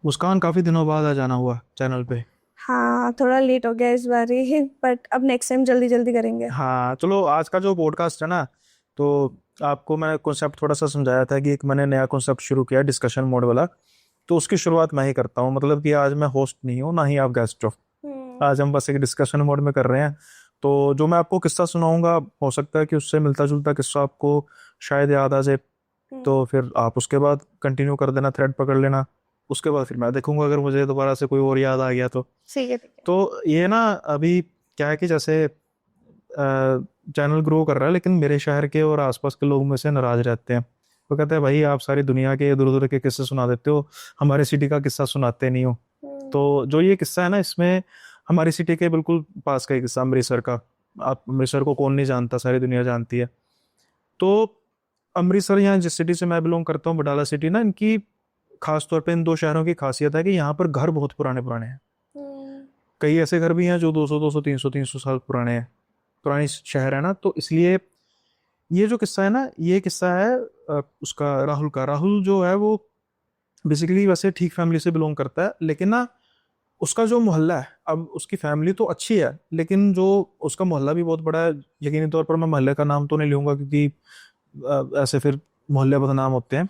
मुस्कान, काफी दिनों बाद आ जाना हुआ चैनल पे। हाँ, थोड़ा लेट हो गया इस बार ही बट अब नेक्स्ट टाइम जल्दी जल्दी करेंगे। हाँ चलो, आज का जो पॉडकास्ट है ना, तो आपको मैंने कॉन्सेप्ट थोड़ा सा समझाया था कि एक मैंने नया कॉन्सेप्ट शुरू किया डिस्कशन मोड वाला। तो उसकी शुरुआत मैं ही करता हूँ, मतलब कि आज मैं होस्ट नहीं हूँ, ना ही आप गेस्ट हो। हम्म। आज हम बस एक डिस्कशन मोड में कर रहे हैं। तो जो मैं आपको किस्सा सुनाऊंगा, हो सकता है कि उससे मिलता जुलता किस्सा आपको शायद याद आ जाए। हम्म। तो फिर आप उसके बाद कंटिन्यू कर देना, थ्रेड पकड़ लेना। उसके बाद फिर मैं देखूंगा, अगर मुझे दोबारा से कोई और याद आ गया तो। ठीक है, ठीक है। तो ये ना, अभी क्या है कि जैसे चैनल ग्रो कर रहा है, लेकिन मेरे शहर के और आसपास के लोग मुझसे नाराज रहते हैं। वो कहते हैं भाई, आप सारी दुनिया के इधर उधर के किस्से सुना देते हो, हमारे सिटी का किस्सा सुनाते नहीं हो। हम्म। तो जो ये किस्सा है ना, इसमें हमारी सिटी के बिल्कुल पास का ही किस्सा, अमृतसर का। आप अमृतसर को कौन नहीं जानता, सारी दुनिया जानती है। तो अमृतसर, यहाँ जिस सिटी से मैं बिलोंग करता हूँ, बटाला सिटी ना, इनकी खास तौर पे इन दो शहरों की खासियत है कि यहाँ पर घर बहुत पुराने पुराने हैं। हम्म। कई ऐसे घर भी हैं जो 200 200 300 साल पुराने हैं। पुरानी शहर है ना, तो इसलिए ये जो किस्सा है ना, ये किस्सा है उसका, राहुल का। राहुल जो है वो बेसिकली वैसे ठीक फैमिली से बिलोंग करता है, लेकिन ना उसका जो मोहल्ला है, अब उसकी फैमिली तो अच्छी है, लेकिन जो उसका मोहल्ला भी बहुत बड़ा है। यकीनी तौर पर मैं मोहल्ले का नाम तो नहीं लूंगा, क्योंकि ऐसे फिर मोहल्ले बदनाम होते हैं।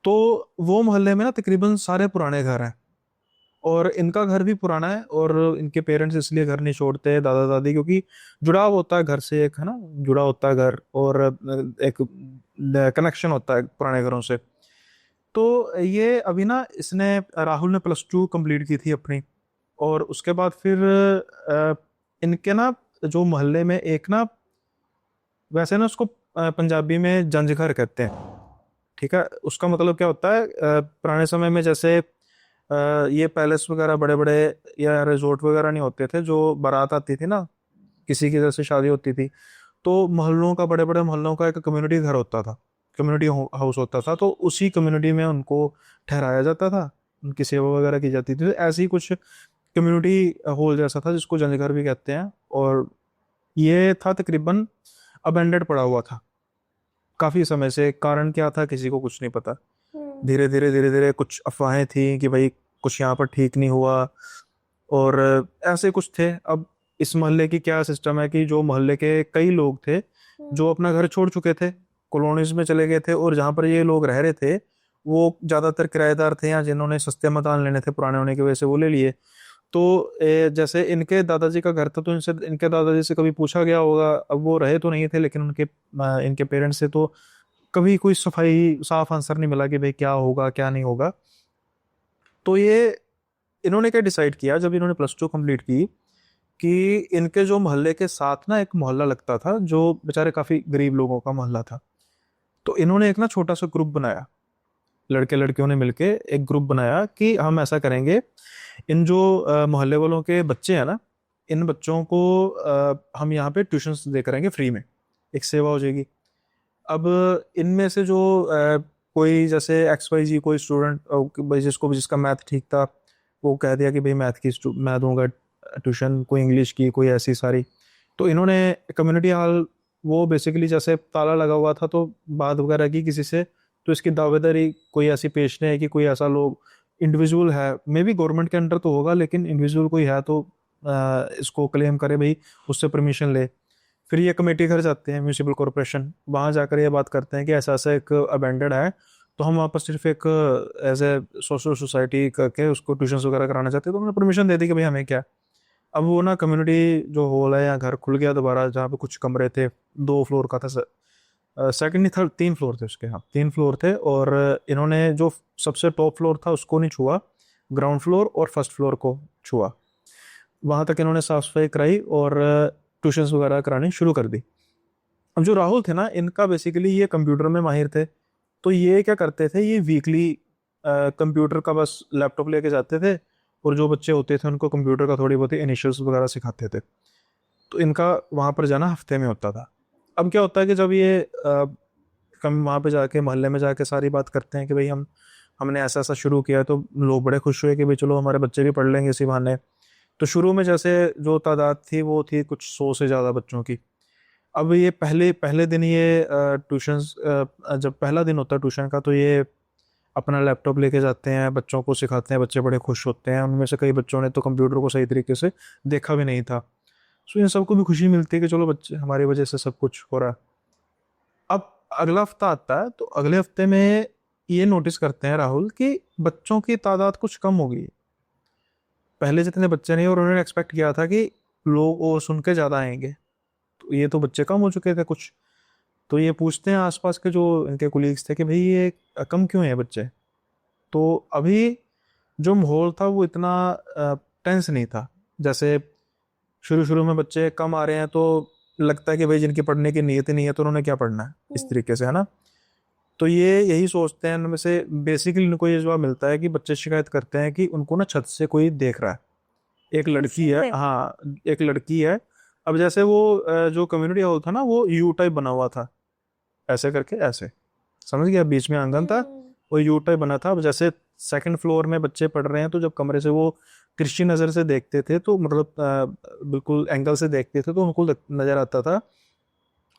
तो वो मोहल्ले में ना तकरीबन सारे पुराने घर हैं, और इनका घर भी पुराना है। और इनके पेरेंट्स इसलिए घर नहीं छोड़ते, दादा दादी, क्योंकि जुड़ाव होता है घर से, एक है ना, जुड़ा होता है घर, और एक कनेक्शन होता है पुराने घरों से। तो ये अभी ना, इसने, राहुल ने +2 कंप्लीट की थी अपनी। और उसके बाद फिर अ, इनके ना, जो मोहल्ले में एक ना, वैसे ना उसको पंजाबी में जंज घर कहते हैं। ठीक है, उसका मतलब क्या होता है, पुराने समय में जैसे ये पैलेस वगैरह बड़े बड़े या रिजोर्ट वगैरह नहीं होते थे, जो बारात आती थी ना, किसी की जैसे शादी होती थी, तो मोहल्लों का, बड़े बड़े मोहल्लों का एक कम्युनिटी घर होता था, कम्युनिटी हाउस होता था। तो उसी कम्युनिटी में उनको ठहराया जाता था, उनकी सेवा वगैरह की जाती थी। तो ऐसे ही कुछ कम्युनिटी हॉल जैसा था, जिसको जंजघर भी कहते हैं। और ये था तकरीबन अबेंडेड पड़ा हुआ था काफी समय से। कारण क्या था, किसी को कुछ नहीं पता। हम्म। धीरे धीरे कुछ अफवाहें थी कि भाई कुछ यहाँ पर ठीक नहीं हुआ, और ऐसे कुछ थे। अब इस मोहल्ले की क्या सिस्टम है कि जो मोहल्ले के कई लोग थे हम्म। जो अपना घर छोड़ चुके थे, कॉलोनीज में चले गए थे, और जहाँ पर ये लोग रह रहे थे वो ज्यादातर किराएदार थे, या जिन्होंने सस्ते मकान लेने थे पुराने होने की वजह से, वो ले लिए। तो जैसे इनके दादाजी का घर था, तो इनसे, इनके दादाजी से कभी पूछा गया होगा, अब वो रहे तो नहीं थे, लेकिन उनके इनके पेरेंट्स से तो कभी कोई सफाई साफ आंसर नहीं मिला कि भाई क्या होगा क्या नहीं होगा। तो ये, इन्होंने क्या डिसाइड किया जब इन्होंने +2 कंप्लीट की, कि इनके जो मोहल्ले के साथ ना एक मोहल्ला लगता था, जो बेचारे काफी गरीब लोगों का मोहल्ला था। तो इन्होंने एक ना छोटा सा ग्रुप बनाया, लड़के लड़कियों ने मिलके एक ग्रुप बनाया कि हम ऐसा करेंगे, इन जो मोहल्ले वालों के बच्चे हैं ना, इन बच्चों को हम यहाँ पे ट्यूशन दे करेंगे फ्री में, एक सेवा हो जाएगी। अब इनमें से जो कोई जैसे XYZ कोई स्टूडेंट, जिसको जिसका मैथ ठीक था, वो कह दिया कि भाई मैथ की मैं दूंगा ट्यूशन, कोई इंग्लिश की, कोई ऐसी सारी। तो इन्होंने कम्युनिटी हॉल, वो बेसिकली जैसे ताला लगा हुआ था, तो बात वगैरह की किसी से, तो इसकी दावेदारी कोई ऐसी पेश नहीं है कि कोई ऐसा लोग, इंडिविजुअल है, मे बी गवर्नमेंट के अंडर तो होगा, लेकिन इंडिविजुअल कोई है तो इसको क्लेम करे भाई, उससे परमिशन ले। फिर ये कमेटी घर जाते हैं, म्यूनिसिपल कॉरपोरेशन, वहां जाकर ये बात करते हैं कि ऐसा ऐसा एक अबेंडेड है, तो हम वहाँ पर सिर्फ एक एज ए सोशल सोसाइटी करके उसको ट्यूशन वगैरह कराना चाहते हैं। तो उन्होंने परमिशन दे दी कि भाई हमें क्या। अब वो ना कम्युनिटी जो हॉल है या घर खुल गया दोबारा, जहाँ पे कुछ कमरे थे, 2 फ्लोर का था, सेकंड नहीं थर्ड, 3 फ्लोर थे उसके, हाँ 3 फ्लोर थे। और इन्होंने जो सबसे टॉप फ्लोर था उसको नहीं छुआ, ग्राउंड फ्लोर और फर्स्ट फ्लोर को छुआ। वहां तक इन्होंने साफ सफाई कराई और ट्यूशंस वगैरह करानी शुरू कर दी। अब जो राहुल थे ना, इनका बेसिकली ये कंप्यूटर में माहिर थे। तो ये क्या करते थे, ये वीकली कंप्यूटर का बस लैपटॉप लेके जाते थे, और जो बच्चे होते थे उनको कंप्यूटर का थोड़ी बहुत इनिशियल्स वगैरह सिखाते थे। तो इनका वहाँ पर जाना हफ्ते में होता था। अब क्या होता है कि जब ये कम वहाँ पे जाके मोहल्ले में जाके सारी बात करते हैं कि भाई हमने ऐसा ऐसा शुरू किया है, तो लोग बड़े खुश हुए कि भाई चलो हमारे बच्चे भी पढ़ लेंगे इसी बहाने। तो शुरू में जैसे जो तादाद थी वो थी कुछ 100 से ज़्यादा बच्चों की। अब ये पहले पहले दिन ये ट्यूशन, जब पहला दिन होता है ट्यूशन का, तो ये अपना लैपटॉप लेके जाते हैं, बच्चों को सिखाते हैं, बच्चे बड़े खुश होते हैं। उनमें से कई बच्चों ने तो कंप्यूटर को सही तरीके से देखा भी नहीं था। सो इन सबको भी खुशी मिलती है कि चलो बच्चे हमारी वजह से सब कुछ हो रहा है। अब अगला हफ्ता आता है तो अगले हफ्ते में ये नोटिस करते हैं राहुल कि बच्चों की तादाद कुछ कम हो गई है। पहले जितने बच्चे नहीं और उन्होंने एक्सपेक्ट किया था कि लोग वो सुन के ज़्यादा आएंगे, तो ये तो बच्चे कम हो चुके थे कुछ। तो ये पूछते हैं आसपास के जो इनके कुलीग्स थे कि भाई ये कम क्यों है बच्चे। तो अभी जो माहौल था वो इतना टेंस नहीं था। जैसे शुरू शुरू में बच्चे कम आ रहे हैं तो लगता है कि भाई जिनकी पढ़ने की नीयत ही नहीं है तो उन्होंने क्या पढ़ना है, इस तरीके से, है ना। तो ये यही सोचते हैं इनमें से बेसिकली इनको ये जवाब मिलता है कि बच्चे शिकायत करते हैं कि उनको ना छत से कोई देख रहा है। एक लड़की है, से हाँ, एक लड़की है। अब जैसे वो जो कम्युनिटी हॉल था ना वो यू टाइप बना हुआ था, ऐसे करके ऐसे, समझ गया, बीच में आंगन था, वो यू टाइप बना था। अब जैसे सेकंड फ्लोर में बच्चे पढ़ रहे हैं तो जब कमरे से वो तिरछी नज़र से देखते थे तो मतलब बिल्कुल एंगल से देखते थे तो उनको नज़र आता था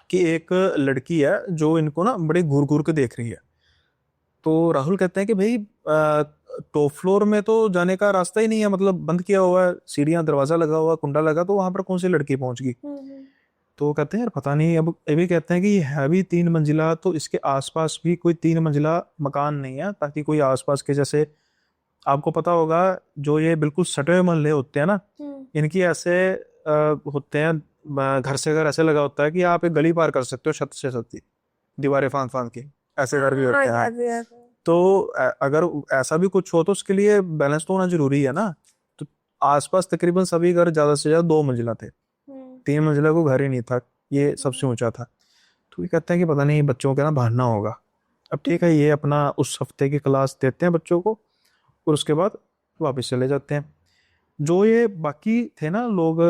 कि एक लड़की है जो इनको ना बड़े घूर घूर के देख रही है। तो राहुल कहते हैं कि भाई टॉप फ्लोर में तो जाने का रास्ता ही नहीं है, मतलब बंद किया हुआ है, सीढ़ियां, दरवाजा लगा हुआ, कुंडा लगा, तो वहां पर कौन सी लड़की पहुंच गई। तो कहते हैं यार पता नहीं। अब ये भी कहते हैं कि ये है भी 3 मंजिला, तो इसके आसपास भी कोई 3 मंजिला मकान नहीं है ताकि कोई आसपास के, जैसे आपको पता होगा जो ये बिल्कुल सटे हुए मोहल्ले होते हैं ना, इनकी ऐसे होते हैं, घर से घर ऐसे लगा होता है कि आप एक गली पार कर सकते हो छत से छत की, दीवारें फांद फांद के, ऐसे घर भी हाँ होते हैं। याद है, याद है। तो अगर ऐसा भी कुछ हो तो उसके लिए बैलेंस तो होना जरूरी है ना। तो आसपास तकरीबन सभी घर ज्यादा से ज्यादा 2 मंजिला थे, 3 मंजिला को घर ही नहीं था, ये सबसे ऊंचा था। तो ये कहते हैं कि पता नहीं बच्चों का ना बहाना होगा। अब ठीक है, ये अपना उस हफ्ते की क्लास देते हैं बच्चों को और उसके बाद वापस चले जाते हैं। जो ये बाकी थे ना लोग,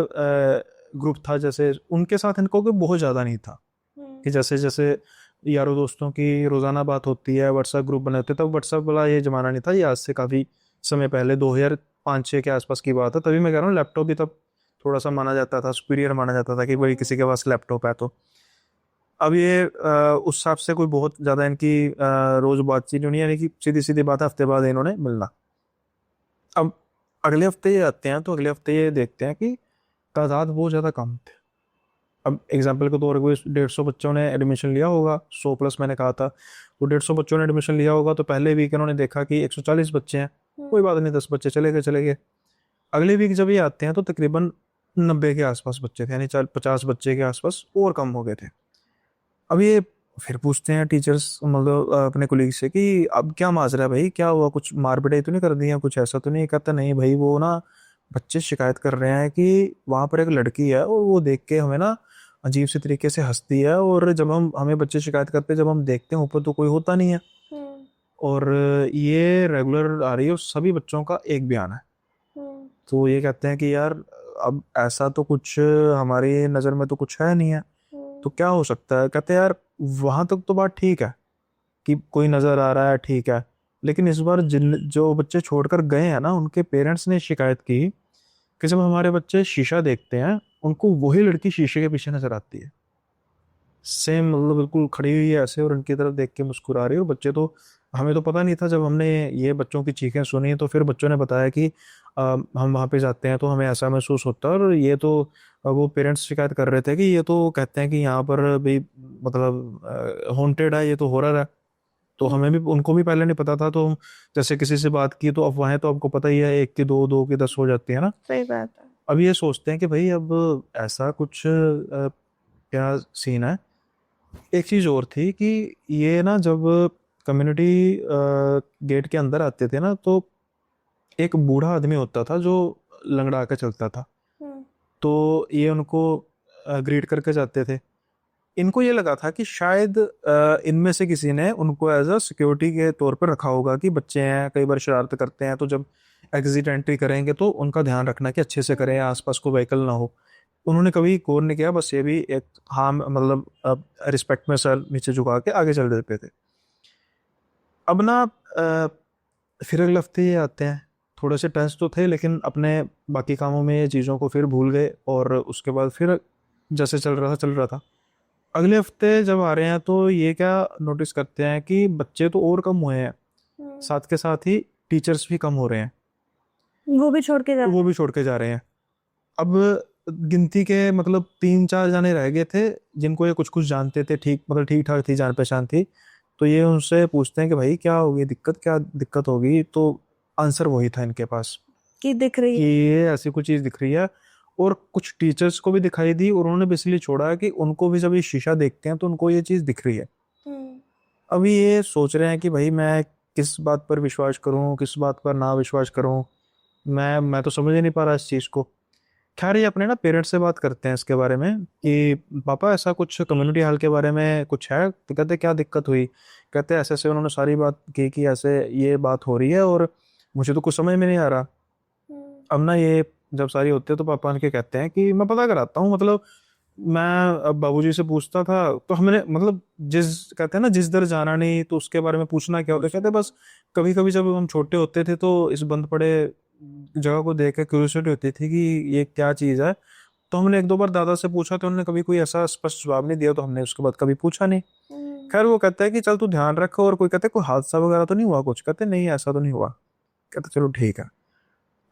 ग्रुप था जैसे, उनके साथ इनको कोई बहुत ज़्यादा नहीं था कि जैसे जैसे यारों दोस्तों की रोज़ाना बात होती है, व्हाट्सएप ग्रुप बने होते, तब व्हाट्सएप वाला ये ज़माना नहीं था, ये आज से काफ़ी समय पहले 2005-06 के आसपास की बात है। तभी मैं कह रहा हूँ लैपटॉप भी तब थोड़ा सा माना जाता था, सुपीरियर माना जाता था कि भाई किसी के पास लैपटॉप है तो। अब ये उस हिसाब से कोई बहुत ज़्यादा इनकी रोज़ बातचीत नहीं, यानी कि सीधी सीधी बात है, हफ्ते बाद इन्होंने मिलना। अब अगले हफ्ते ये आते हैं तो अगले हफ्ते ये देखते हैं कि तादाद बहुत ज़्यादा कम थे। अब एग्जाम्पल के तौर पर 150 बच्चों ने एडमिशन लिया होगा, 100+ मैंने कहा था, तो 150 बच्चों ने एडमिशन लिया होगा, तो पहले वीक इन्होंने देखा कि 140 बच्चे हैं, कोई बात नहीं, 10 बच्चे चले गए चले गए। अगले वीक जब ये आते हैं तो तकरीबन 90 के आसपास बच्चे थे, यानी 50 बच्चे के आसपास और कम हो गए थे। अब ये फिर पूछते हैं टीचर्स, मतलब अपने कोलीग से कि अब क्या माजरा है भाई, क्या हुआ, कुछ मार पिटाई तो नहीं कर दी है, कुछ ऐसा तो नहीं। कहता नहीं भाई, वो ना बच्चे शिकायत कर रहे हैं कि वहां पर एक लड़की है और वो देख के हमें ना अजीब से तरीके से हंसती है, और जब हमें बच्चे शिकायत करते हैं, जब हम देखते हैं ऊपर तो कोई होता नहीं है, और ये रेगुलर आ रही है, और सभी बच्चों का एक बयान है। तो ये कहते हैं कि यार अब ऐसा तो कुछ हमारी नज़र में तो कुछ है नहीं है, तो क्या हो सकता है। कहते हैं यार वहां तक तो बात ठीक है कि कोई नज़र आ रहा है, ठीक है, लेकिन इस बार जिन जो बच्चे छोड़कर गए हैं ना, उनके पेरेंट्स ने शिकायत की कि जब हमारे बच्चे शीशा देखते हैं उनको वही लड़की शीशे के पीछे नजर आती है, सेम, मतलब बिल्कुल खड़ी हुई है ऐसे और उनकी तरफ देख के मुस्कुरा रही है। और बच्चे तो, हमें तो पता नहीं था, जब हमने ये बच्चों की चीखें सुनी तो फिर बच्चों ने बताया कि हम वहाँ पे जाते हैं तो हमें ऐसा महसूस होता है। और ये तो वो पेरेंट्स शिकायत कर रहे थे कि ये तो कहते हैं कि यहाँ पर भी मतलब हॉन्टेड है, ये तो हॉरर है। तो हमें भी, उनको भी पहले नहीं पता था। तो जैसे किसी से बात की तो अफवाहें तो आपको पता ही है, एक की दो, दो की 10 हो जाती है ना। सही बात है। अब ये सोचते हैं कि भाई अब ऐसा कुछ क्या सीन है। एक चीज और थी कि ये ना जब कम्युनिटी गेट के अंदर आते थे ना, तो एक बूढ़ा आदमी होता था जो लंगड़ा के चलता था, तो ये उनको ग्रीट करके जाते थे। इनको ये लगा था कि शायद इनमें से किसी ने उनको एज अ सिक्योरिटी के तौर पर रखा होगा कि बच्चे हैं, कई बार शरारत करते हैं, तो जब एग्जिट एंट्री करेंगे तो उनका ध्यान रखना कि अच्छे से करें, आसपास को व्हीकल ना हो। उन्होंने कभी गौर नहीं किया, बस ये भी एक, हाँ मतलब रिस्पेक्ट में सर नीचे झुका के आगे चल देते थे। अब ना फिर अगले हफ्ते ये आते हैं, थोड़े से टेंस तो थे लेकिन अपने बाकी कामों में ये चीज़ों को फिर भूल गए, और उसके बाद फिर जैसे चल रहा था चल रहा था। अगले हफ्ते जब आ रहे हैं तो ये क्या नोटिस करते हैं कि बच्चे तो और कम हुए हैं, साथ के साथ ही टीचर्स भी कम हो रहे हैं, वो भी छोड़ के जा वो भी छोड़ के जा रहे हैं। अब गिनती के मतलब 3-4 जाने रह गए थे जिनको ये कुछ कुछ जानते थे, ठीक मतलब ठीक ठाक थी, जान पहचान थी। तो ये उनसे पूछते हैं कि भाई क्या होगी दिक्कत, क्या दिक्कत होगी, तो आंसर वही था इनके पास कि दिख रही कि है। ये ऐसी कुछ चीज दिख रही है। और कुछ टीचर्स को भी दिखाई दी और उन्होंने भी इसलिए छोड़ा कि उनको भी जब ये शीशा देखते हैं तो उनको ये चीज दिख रही है। अभी ये सोच रहे हैं कि भाई मैं किस बात पर विश्वास करूं, किस बात पर ना विश्वास करूं। मैं तो समझ ही नहीं पा रहा इस चीज को। खैर ये अपने ना पेरेंट्स से बात करते हैं इसके बारे में कि पापा ऐसा कुछ कम्युनिटी हॉल के बारे में कुछ है, तो कहते क्या दिक्कत हुई। कहते ऐसे ऐसे उन्होंने सारी बात की कि ऐसे ये बात हो रही है और मुझे तो कुछ समझ में नहीं आ रहा। अब ना ये जब सारी होती है तो पापा इनके कहते हैं कि मैं पता कराता हूँ, मतलब मैं अब बाबूजी से पूछता था तो हमने मतलब जिस कहते हैं ना जिस दर जाना नहीं तो उसके बारे में पूछना क्या होता है। कहते बस कभी कभी जब हम छोटे होते थे तो इस बंद पड़े जगह को देख के क्यूरियोसिटी होती थी कि ये क्या चीज है। तो हमने एक दो बार दादा से पूछा तो उन्होंने कभी कोई ऐसा स्पष्ट जवाब नहीं दिया, तो हमने उसके बाद कभी पूछा नहीं। खैर वो कहता है कि चल तू ध्यान रखो, और कोई कहते कोई हादसा वगैरह तो नहीं हुआ, कुछ कहते नहीं ऐसा तो नहीं हुआ। कहते चलो ठीक है।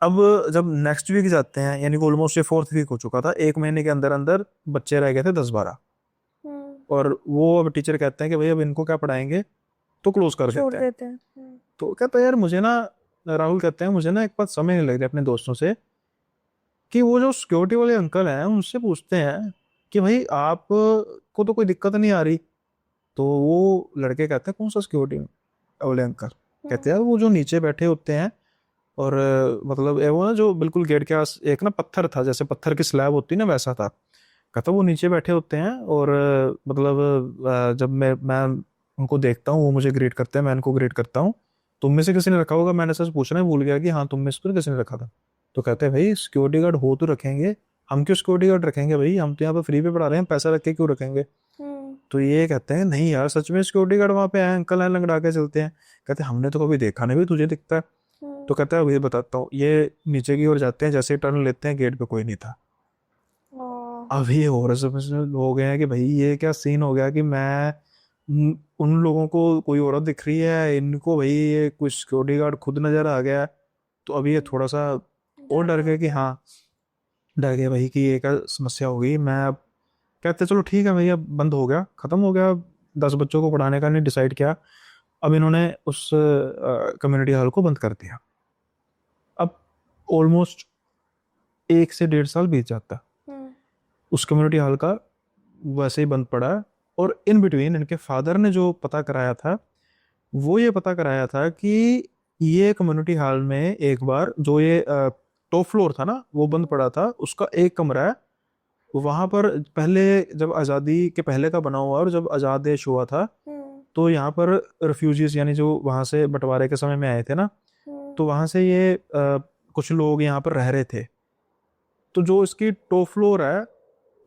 अब जब नेक्स्ट वीक जाते हैं, यानी कि ऑलमोस्ट ये 4th वीक हो चुका था, 1 महीने के अंदर अंदर बच्चे रह गए थे 10-12। और वो अब टीचर कहते हैं कि भाई अब इनको क्या पढ़ाएंगे, तो क्लोज कर छोड़ देते हैं। देते हैं। तो कहता है यार मुझे ना, राहुल कहते हैं मुझे ना एक बात समझ नहीं लग रही अपने दोस्तों से, कि वो जो सिक्योरिटी वाले अंकल हैं उनसे पूछते हैं कि भाई आप को तो कोई दिक्कत नहीं आ रही। तो वो लड़के कहते हैं कौन सा सिक्योरिटी वाले अंकल। कहते हैं वो जो नीचे बैठे होते हैं, और मतलब वो ना जो बिल्कुल गेट के पास एक ना पत्थर था, जैसे पत्थर की स्लैब होती है ना वैसा था। कहता वो नीचे बैठे होते हैं और मतलब जब मैं उनको देखता हूँ वो मुझे ग्रीट करते हैं, मैं उनको ग्रीट करता हूँ। तुम में से किसी ने रखा होगा, मैंने सच पूछना है भूल गया कि हाँ तुम में से तो किसी ने रखा था। तो कहते हैं भाई सिक्योरिटी गार्ड हो तो रखेंगे, हम क्यों सिक्योरिटी गार्ड रखेंगे भाई, हम तो यहाँ पे फ्री पे पढ़ा रहे हैं, पैसा रख के क्यों रखेंगे। तो ये कहते हैं नहीं यार सच में सिक्योरिटी गार्ड वहाँ पे आए अंकल हैं लंगड़ा के चलते हैं। कहते हैं हमने तो कभी देखा नहीं, भी तुझे दिखता है। तो कहता है वही बताता हूँ, ये नीचे की ओर जाते हैं, जैसे ही टर्न लेते हैं गेट पे कोई नहीं था। अब ये और समझ हो गए हैं कि भाई ये क्या सीन हो गया कि मैं उन लोगों को कोई औरत दिख रही है, इनको भाई ये कुछ सिक्योरिटी गार्ड खुद नजर आ गया। तो अभी ये थोड़ा सा और डर गए कि हाँ, डर गए भाई कि ये क्या समस्या हो गई। मैं अब कहते चलो ठीक है भैया, बंद हो गया, खत्म हो गया, 10 बच्चों को पढ़ाने का नहीं डिसाइड किया। अब इन्होंने उस कम्युनिटी हॉल को बंद कर दिया। अब ऑलमोस्ट 1 से 1.5 साल बीत जाता, उस कम्युनिटी हॉल का वैसे ही बंद पड़ा। और इन बिटवीन इनके फादर ने जो पता कराया था, वो ये पता कराया था कि ये कम्युनिटी हॉल में एक बार जो ये टॉप फ्लोर था ना वो बंद पड़ा था, उसका एक कमरा है वहां पर पहले, जब आज़ादी के पहले का बना हुआ और जब आज़ाद देश हुआ था, तो यहाँ पर रिफ्यूजीज यानी जो वहां से बंटवारे के समय में आए थे ना, तो वहां से ये कुछ लोग यहाँ पर रह रहे थे। तो जो इसकी टॉप फ्लोर है,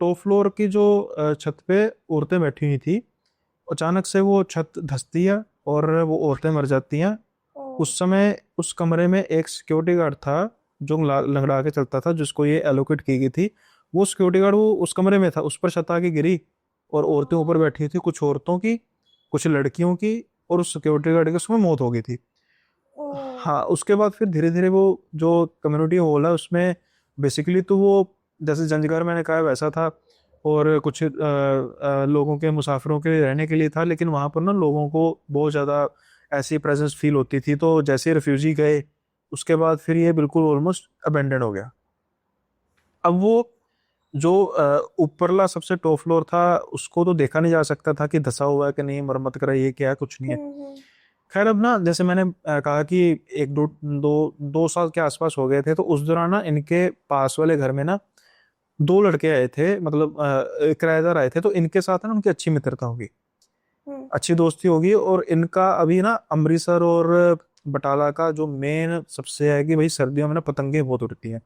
टॉप फ्लोर की जो छत पे औरतें बैठी हुई थी, अचानक से वो छत धंसती है और वो औरतें मर जाती हैं। उस समय उस कमरे में एक सिक्योरिटी गार्ड था जो लंगड़ा के चलता था, जिसको ये एलोकेट की गई थी। वो सिक्योरिटी गार्ड वो उस कमरे में था, उस पर छत आके गिरी और औरतें ऊपर बैठी थी, कुछ औरतों की कुछ लड़कियों की, और उस सिक्योरिटी गार्ड की उसमें मौत हो गई थी। हाँ उसके बाद फिर धीरे धीरे वो जो कम्युनिटी हॉल है उसमें बेसिकली तो वो जैसे जंजघर मैंने कहा वैसा था, और कुछ लोगों के मुसाफिरों के लिए रहने के लिए था, लेकिन वहां पर ना लोगों को बहुत ज़्यादा ऐसी प्रेजेंस फील होती थी। तो जैसे रिफ्यूजी गए उसके बाद फिर ये बिल्कुल ऑलमोस्ट अबेंडन हो गया। अब वो जो ऊपरला सबसे टॉप फ्लोर था उसको तो देखा नहीं जा सकता था कि धसा हुआ है कि नहीं, मरम्मत करा ये क्या है, कुछ नहीं है। खैर अब ना जैसे मैंने कहा कि एक दो दो 2 साल के आसपास हो गए थे, तो उस दौरान ना इनके पास वाले घर में ना 2 लड़के आए थे, मतलब किराएदार आए थे। तो इनके साथ ना उनकी अच्छी मित्रता होगी, अच्छी दोस्ती होगी। और इनका अभी ना अमृतसर और बटाला का जो मेन सबसे है कि भाई सर्दियों में ना पतंगे बहुत उड़ती हैं।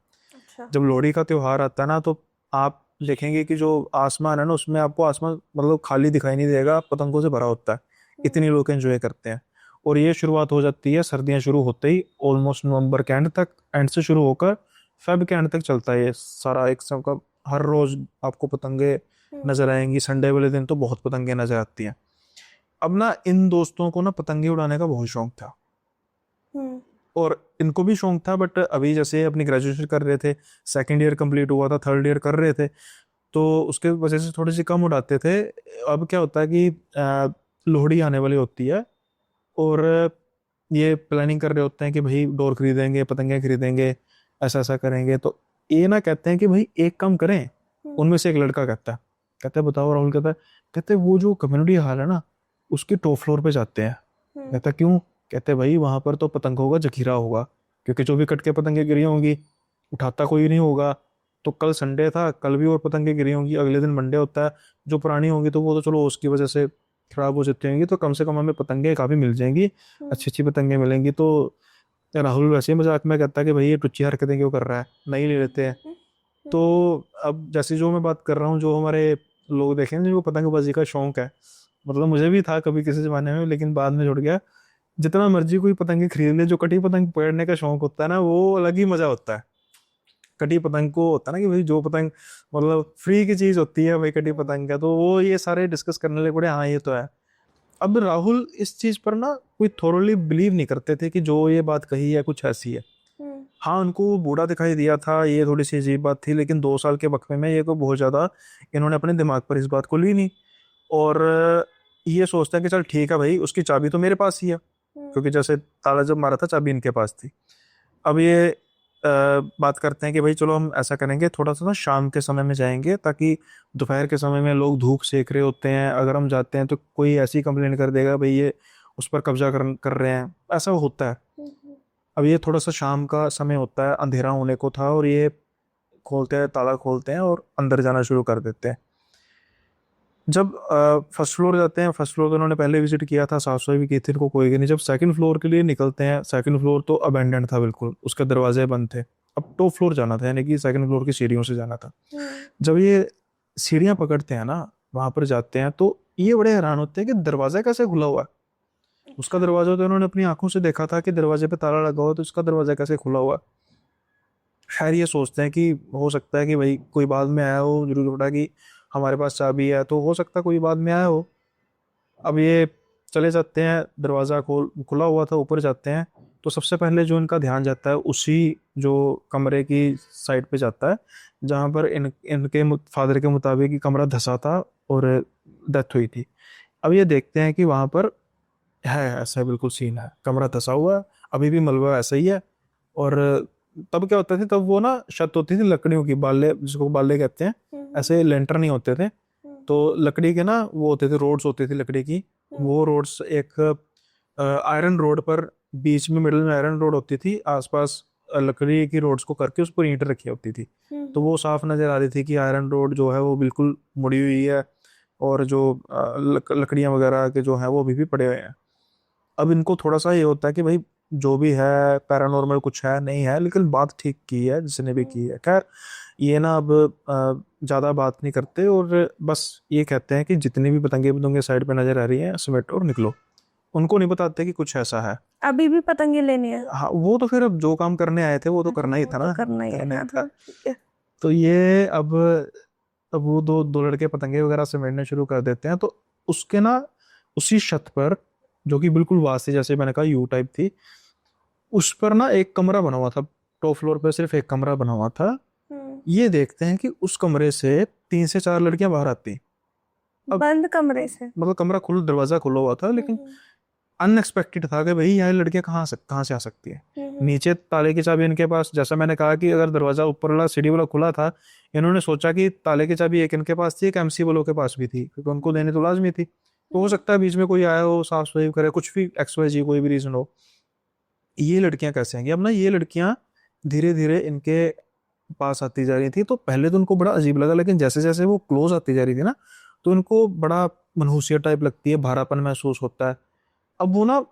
जब लोहड़ी का त्योहार आता है ना, तो आप देखेंगे कि जो आसमान है ना उसमें आपको आसमान मतलब खाली दिखाई नहीं देगा, पतंगों से भरा होता है, इतनी लोग एंजॉय करते हैं। और ये शुरुआत हो जाती है सर्दियां शुरू होते ही, ऑलमोस्ट नवंबर के एंड तक, एंड से शुरू होकर फेब के एंड तक चलता है ये सारा एक सब का। हर रोज आपको पतंगे नजर आएंगी, संडे वाले दिन तो बहुत पतंगे नजर आती हैं। अब ना इन दोस्तों को ना पतंगे उड़ाने का बहुत शौक था, हम्म। और इनको भी शौक था, बट अभी जैसे अपनी ग्रेजुएशन कर रहे थे, सेकंड ईयर कंप्लीट हुआ था, थर्ड ईयर कर रहे थे, तो उसके वजह से थोड़ी सी कम उड़ाते थे। अब क्या होता है कि लोहड़ी आने वाली होती है, और ये प्लानिंग कर रहे होते हैं कि भाई डोर खरीदेंगे, पतंगे खरीदेंगे, ऐसा ऐसा करेंगे। तो ये ना कहते हैं कि भाई एक काम करें। हम्म। उनमें से एक लड़का कहता है बताओ राहुल, कहते हैं वो जो कम्युनिटी हॉल है ना, उसके टॉप फ्लोर पे जाते हैं। हम्म। कहता क्यों? कहते भाई वहां पर तो पतंगों का जखीरा होगा, क्योंकि जो भी कट के पतंगे गिरी होंगी उठाता कोई नहीं होगा। तो कल संडे था, कल भी और पतंगे गिरी होंगी, अगले दिन मंडे होता है, जो पुरानी होंगी तो वो तो चलो उसकी वजह से खराब हो जाती होंगी, तो कम से कम हमें पतंगे काफी मिल जाएंगी, हम्म। अच्छी अच्छी पतंगे मिलेंगी। तो राहुल वैसे ही मजाक में कहता है कि भाई ये टुच्ची हरकतें क्यों कर रहा है, नहीं ले लेते हैं। हम्म। तो अब जैसे जो मैं बात कर रहा हूँ, जो हमारे लोग देखे हैं जिनको पतंगबाजी का शौक है, मतलब मुझे भी था कभी किसी जमाने में, लेकिन बाद में जुड़ गया। जितना मर्जी कोई पतंगे खरीद ले, जो कटी पतंग पकड़ने का शौक होता है ना, वो अलग ही मजा होता है। कटी पतंग को होता है ना कि भाई जो पतंग मतलब फ्री की चीज होती है भाई कटी पतंग का, तो वो ये सारे डिस्कस करने लगे पड़े, हाँ ये तो है। अब राहुल इस चीज पर ना कोई थोरली बिलीव नहीं करते थे कि जो ये बात कही है कुछ ऐसी है। हम्म। हाँ, उनको वो बूढ़ा दिखाई दिया था, ये थोड़ी सी अजीब बात थी, लेकिन 2 साल के वक्फे में ये को बहुत ज्यादा इन्होंने अपने दिमाग पर इस बात को ली नहीं। और ये सोचता है कि चल ठीक है भाई, उसकी चाबी तो मेरे पास ही है, हम्म। क्योंकि जैसे ताला जब मारा था चाबी इनके पास थी। अब ये बात करते हैं कि भाई चलो हम ऐसा करेंगे, थोड़ा सा ना शाम के समय में जाएंगे, ताकि दोपहर के समय में लोग धूप सेक रहे होते हैं, अगर हम जाते हैं तो कोई ऐसी कंप्लेंट कर देगा भाई ये उस पर कब्जा कर रहे हैं, ऐसा होता है। हम्म। अब ये थोड़ा सा शाम का समय होता है, अंधेरा होने को था, और ये खोलते हैं, ताला खोलते हैं और अंदर जाना शुरू कर देते हैं। जब फर्स्ट फ्लोर जाते हैं, फर्स्ट फ्लोर तो उन्होंने पहले विजिट किया था, साफ सफाई भी की थी, इनको कोई नहीं। जब सेकंड फ्लोर के लिए निकलते हैं, सेकंड फ्लोर तो अबेंडेंड था बिल्कुल, उसके दरवाजे बंद थे। अब टॉप फ्लोर जाना था, यानी कि सेकंड फ्लोर की सीढ़ियों से जाना था। हम्म। जब ये सीढ़ियां पकड़ते हैं ना, वहां पर जाते हैं, तो ये बड़े हैरान होते हैं कि दरवाजा कैसे खुला हुआ है। उसका अच्छा। दरवाजा तो इन्होंने अपनी आंखों से देखा था कि दरवाजे पे ताला लगा हुआ, तो इसका दरवाजा कैसे खुला हुआ है। खैर ये सोचते हैं कि हो सकता है कि भाई कोई बाद में आया हो, जरूर थोड़ा कि हमारे पास चाबी है, तो हो सकता है कोई बाद में आया हो। अब ये चले जाते हैं, दरवाज़ा खुला हुआ था, ऊपर जाते हैं, तो सबसे पहले जो इनका ध्यान जाता है उसी जो कमरे की साइड पे जाता है, जहाँ पर इनके फादर के मुताबिक ये कमरा धंसा था और डेथ हुई थी। अब ये देखते हैं कि वहाँ पर है, ऐसा बिल्कुल सीन है, कमरा धंसा हुआ है, अभी भी मलबा ऐसा ही है। और तब क्या होता था, तब वो ना छत होती थी लकड़ियों की, बाले जिसको बाले कहते हैं, हम्म। ऐसे लेंटर नहीं होते थे। हम्म। तो लकड़ी के ना वो होते थे, रोड्स होती थी लकड़ी की। हम्म। वो रोड्स एक आयरन रोड पर, बीच में मिडिल में आयरन रोड होती थी, आसपास लकड़ी की रोड्स को करके उस पर ईंट रखी होती थी। हम्म। तो वो साफ नजर आ रही थी कि आयरन रोड जो है वो बिल्कुल मुड़ी हुई है, और जो लकड़ियां वगैरह के जो है वो अभी भी पड़े हुए हैं। अब इनको थोड़ा सा ये होता है कि भाई जो भी है पैरानॉर्मल कुछ है नहीं है, लेकिन बात ठीक की है जिसने भी की है। खैर ये ना अब ज्यादा बात नहीं करते, और बस ये कहते हैं कि जितनी भी पतंगे पतंगे साइड पे नजर आ रही हैं समेटो और निकलो। उनको नहीं बताते कि कुछ ऐसा है। अभी भी पतंगे लेनी है। हाँ, वो तो फिर अब जो काम करने आए थे वो तो हाँ, करना ही वो था तो ना, करना ही है। कहने हाँ का। हाँ, ठीक है। तो ये अब वो दो दो लड़के पतंगे वगैरह समेटने शुरू कर देते हैं। तो उसके ना उसी छत पर, जो कि बिल्कुल वासी जैसे मैंने कहा यू टाइप थी, उस पर ना एक कमरा बना हुआ था। टॉप फ्लोर पे सिर्फ एक कमरा बना हुआ था। हम्म। ये देखते हैं कि उस कमरे से 3 से 4 लड़कियां बाहर आती। अब बंद कमरे से। मतलब कमरा दरवाजा खुला हुआ था, लेकिन हम्म। अनएक्सपेक्टेड था कि भाई यहाँ लड़कियां कहाँ से आ सकती है। हम्म। नीचे ताले की चाबी इनके पास, जैसा मैंने कहा कि अगर दरवाजा ऊपर वाला सीढ़ी वाला खुला था, इन्होंने सोचा कि ताले की चाबी एक इनके पास थी, एक एमसी वालों के पास भी थी, क्योंकि उनको देनी तो लाजमी थी। तो हो सकता है बीच में कोई आया हो, साफ सफाई करे, कुछ भी एक्स वाई जी कोई भी रीजन हो। ये लड़कियां कैसे आएंगी? अब ना ये लड़कियां धीरे धीरे इनके पास आती जा रही थी, तो पहले तो उनको बड़ा अजीब लगा, लेकिन जैसे जैसे वो क्लोज आती जा रही थी ना, तो इनको बड़ा मनहूसियत टाइप लगती है, भारापन महसूस होता है। अब वो ना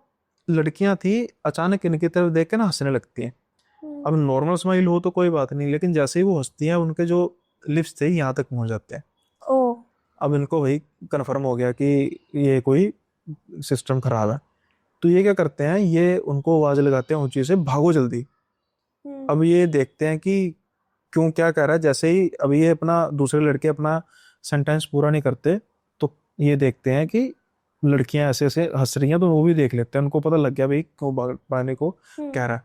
लड़कियां थी, अचानक इनकी तरफ देख के ना हंसने लगती हैं। हम्म। अब नॉर्मल स्माइल हो तो कोई बात नहीं, लेकिन जैसे ही वो हंसती हैं उनके जो लिप्स थे यहाँ तक पहुंच जाते हैं। ओ। अब इनको वही कंफर्म हो गया कि ये कोई सिस्टम खराब है। तो ये क्या करते हैं, ये उनको आवाज लगाते हैं ऊंची से, भागो जल्दी। हम्म। अब ये देखते हैं कि क्यों क्या कह रहा है। जैसे ही अभी ये अपना दूसरे लड़के अपना सेंटेंस पूरा नहीं करते, तो ये देखते हैं कि लड़कियां ऐसे ऐसे हंस रही हैं तो वो भी देख लेते हैं, उनको पता लग गया भाई क्यों भागने को कह रहा है।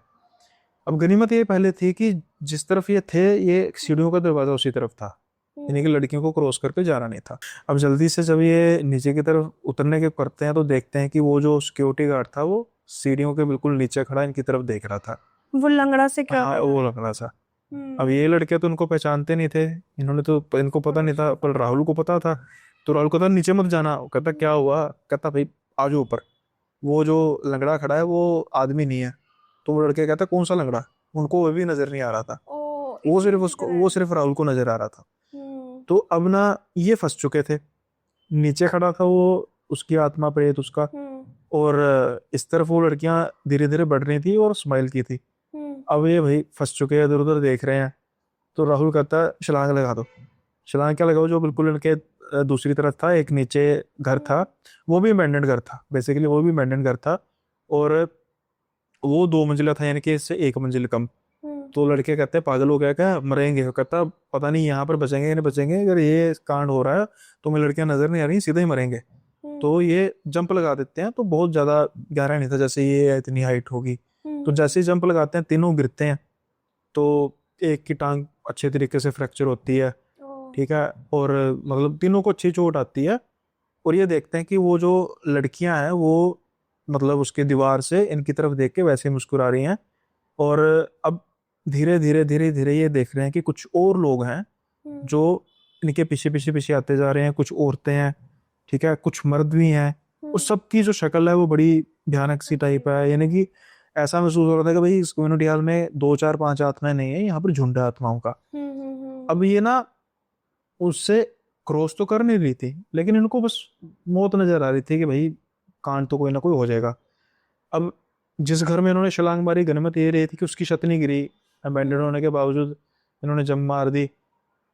अब गनीमत ये पहले थी कि जिस तरफ ये थे, ये सीढ़ियों का दरवाजा उसी तरफ था, यानी कि लड़कियों को क्रॉस करके जाना नहीं था। अब जल्दी से जब ये नीचे की तरफ उतरने के करते हैं तो देखते हैं कि वो जो सिक्योरिटी गार्ड था वो सीढ़ियों के बिल्कुल नीचे खड़ा इनकी तरफ देख रहा था। वो लंगड़ा से क्या हाँ, कर वो रहा लग रहा था। है? अब ये लड़के तो उनको पहचानते नहीं थे, इन्होंने तो इनको पता नहीं था, पर राहुल को पता था। तो राहुल कहता नीचे मत जाना, वो कहता क्या हुआ, कहता भाई आ जाओ ऊपर। वो जो लंगड़ा खड़ा है वो आदमी नहीं है। तो वो लड़के कहता कौन सा लंगड़ा, उनको वो भी नजर नहीं आ रहा था, ओ, वो इतनी सिर्फ फिक्र उसको, है। वो सिर्फ राहुल को नजर आ रहा था। हम्म। तो अब ना ये फंस चुके थे, नीचे खड़ा था वो, उसकी आत्मा प्रेत उसका, हम्म। और इस तरफ वो लड़कियां धीरे धीरे बढ़ रही थी और स्माइल की थी। हम्म। अब ये भाई फंस चुके हैं, इधर उधर देख रहे हैं। तो राहुल कहता है छलांग लगा दो। छलांग क्या लगाओ, जो बिल्कुल इनके दूसरी तरफ था एक नीचे घर था, वो भी अबैंडन्ड घर था बेसिकली, वो भी अबैंडन्ड घर था। और वो 2 मंजिला था, यानी कि इससे 1 मंजिल कम। हम्म। तो लड़के कहते हैं पागल हो गया क्या, मरेंगे। वो कहता पता नहीं यहाँ पर बचेंगे या नहीं बचेंगे, अगर ये कांड हो रहा है तो मैं लड़कियां नजर नहीं आ रही, सीधे ही मरेंगे। हम्म। तो ये जंप लगा देते हैं, तो बहुत ज्यादा गहरा नहीं था, जैसे ये इतनी हाइट होगी। तो हम्म। जैसे ही जंप लगाते हैं तीनों गिरते हैं। तो एक की टांग अच्छे तरीके से फ्रैक्चर होती है, ओ। ठीक है, और मतलब तीनों को अच्छी चोट आती है। और ये देखते हैं कि वो जो लड़कियां हैं वो मतलब उसके दीवार से इनकी तरफ देख के वैसे ही मुस्कुरा रही हैं। और अब धीरे धीरे धीरे धीरे ये देख रहे हैं कि कुछ और लोग हैं हम्म। जो इनके पीछे पीछे पीछे आते जा रहे हैं, कुछ औरतें हैं, ठीक है, कुछ मर्द भी हैं। और सबकी जो शक्ल है वो बड़ी भयानक सी टाइप है, यानी कि ऐसा महसूस हो रहा था कि भाई इस कम्युनिटी हॉल में 2 4 5 आत्माएं नहीं है, यहाँ पर झुंड है आत्माओं का। अब ये ना उससे क्रॉस तो कर नहीं रही थी, लेकिन इनको बस मौत नजर आ रही थी कि भाई कांड तो कोई ना कोई हो जाएगा। अब जिस घर में इन्होंने छलांग मारी, गनीमत ये रही थी कि उसकी छत नहीं गिरी, अबैंडन होने के बावजूद इन्होंने जम मार दी।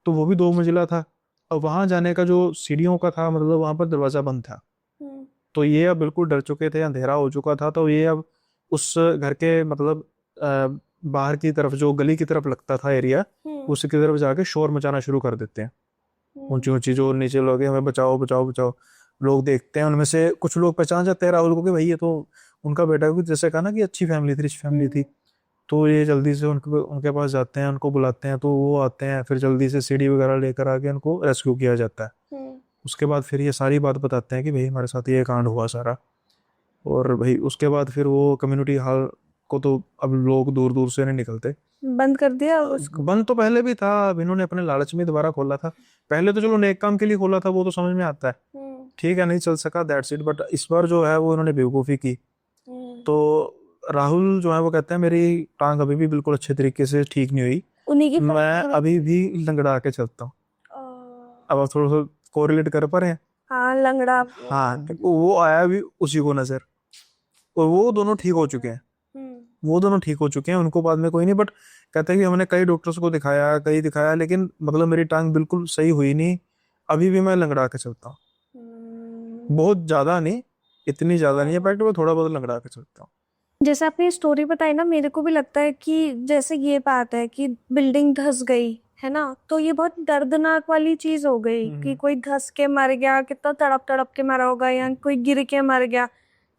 तो वो भी 2 मंजिला था, और वहां जाने का जो सीढ़ियों का था, मतलब वहां पर दरवाजा बंद था। हम्म। तो ये अब बिल्कुल डर चुके थे, अंधेरा हो चुका था। तो ये अब उस घर के मतलब बाहर की तरफ जो गली की तरफ लगता था एरिया, हम्म। उसकी तरफ जाके शोर मचाना शुरू कर देते हैं। ऊंची ऊंची जो नीचे लोग हैं, हमें बचाओ बचाओ बचाओ। लोग देखते हैं, उनमें से कुछ लोग पहचान जाते हैं राहुल को कि भाई ये तो उनका बेटा है, क्योंकि जैसे कहा ना कि अच्छी फैमिली थी, रिच फैमिली थी। तो ये जल्दी से उनके उनके पास जाते हैं, उनको बुलाते हैं, तो वो आते हैं, फिर जल्दी से सीढ़ी वगैरह लेकर आके उनको रेस्क्यू किया जाता है। हम्म। उसके बाद फिर ये सारी बात बताते हैं कि भाई हमारे साथ ये कांड हुआ सारा। और भाई उसके बाद फिर वो कम्युनिटी हॉल को तो अब लोग दूर दूर से नहीं निकलते। बंद कर दिया उसको। बंद तो पहले भी था, अब इन्होंने अपने लालच में दोबारा खोला था। पहले तो चलो नेक काम के लिए खोला था, वो तो समझ में आता है, हम्म। ठीक है, नहीं चल सका, दैट्स इट। बट इस बार जो है वो इन्होंने बेवकूफ़ी की। हम्म। तो राहुल जो है वो कहते हैं मेरी टांग अभी भी बिल्कुल अच्छे तरीके से ठीक नहीं हुई, उन्हीं की मैं फैक्ट्री अभी भी लंगड़ा के चलता हूँ। अब आप थोड़ा सा कोरिलेट कर पा रहे हैं। हाँ, लंगड़ा। हाँ, वो आया भी उसी को नजर, और वो दोनों ठीक हो चुके हैं। हम्म। वो दोनों ठीक हो चुके हैं, उनको बाद में कोई नहीं। बट कहते हैं कि हमने कई डॉक्टर्स को दिखाया, कई दिखाया, लेकिन मतलब मेरी टांग बिल्कुल सही हुई नहीं, अभी भी मैं लंगड़ा के चलता हूँ। बहुत ज्यादा नहीं, इतनी ज्यादा नहीं है बट मैं थोड़ा बहुत लंगड़ा के चलता हूँ। जैसे आपने स्टोरी बताई ना, मेरे को भी लगता है कि जैसे ये बात है कि बिल्डिंग धंस गई है ना, तो ये बहुत दर्दनाक वाली चीज हो गई कि कोई धंस के मर गया, कितना तड़प तड़प के मरा होगा, या कोई गिर के मर गया।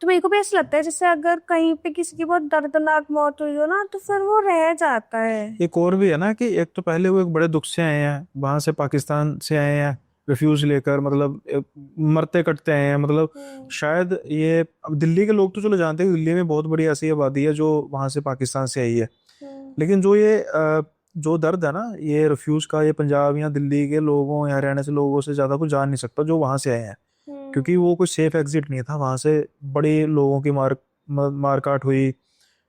तो मेरे को भी ऐसा लगता है जैसे अगर कहीं पे किसी की बहुत दर्दनाक मौत हुई हो ना, तो फिर वो रह जाता है। एक और भी है ना कि एक तो पहले वो एक बड़े दुख से आए हैं, वहां से पाकिस्तान से आए हैं रिफ्यूज लेकर, मतलब मरते कटते आए हैं, मतलब शायद ये, अब दिल्ली के लोग तो चलो जानते हैं कि दिल्ली में बहुत बड़ी ऐसी आबादी है जो वहां से पाकिस्तान से आई है। लेकिन जो ये जो दर्द है ना ये रिफ्यूज का, ये पंजाब या दिल्ली के लोगों या हरियाणा से लोगों से ज्यादा कुछ जान नहीं सकता जो वहां से आए हैं, क्योंकि वो कोई सेफ एग्जिट नहीं था वहां से। बड़ी लोगों की मार काट हुई,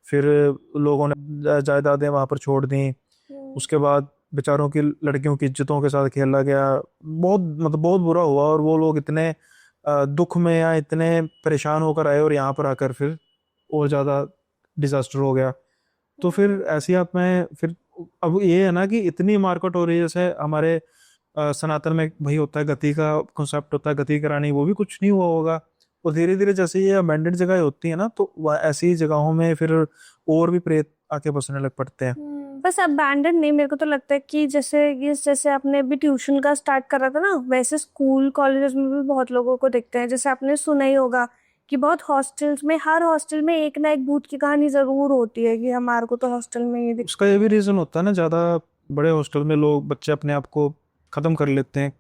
फिर लोगों ने जायदादें वहां पर छोड़ दी। उसके बाद बेचारों की लड़कियों की इज्जतों के साथ खेला गया, बहुत मतलब बहुत बुरा हुआ। और वो लोग इतने दुख में या इतने परेशान होकर आए, और यहाँ पर आकर फिर और ज्यादा डिजास्टर हो गया। तो फिर ऐसी आप में फिर अब ये है ना कि इतनी मार्केट हो रही है, जैसे हमारे सनातन में भाई होता है गति का कॉन्सेप्ट होता है, गति करानी, वो भी कुछ नहीं हुआ होगा। और धीरे धीरे जैसे ये अबैंडन्ड जगह होती है ना, तो ऐसी जगहों में फिर और भी प्रेत आके बसने लग पड़ते हैं। बस अबैंडन नहीं, मेरे को तो लगता है कि जैसे आपने अभी ट्यूशन का स्टार्ट करा था ना, वैसे स्कूल कॉलेजेस में भी बहुत लोगों को दिखते हैं। जैसे आपने सुना ही होगा कि बहुत हॉस्टल्स में, हर हॉस्टल में एक ना एक भूत की कहानी जरूर होती है कि हमारे को तो हॉस्टल में ये उसका ये भी रीजन होता है ना, ज्यादा बड़े हॉस्टल में लोग बच्चे अपने आप को खत्म कर लेते हैं,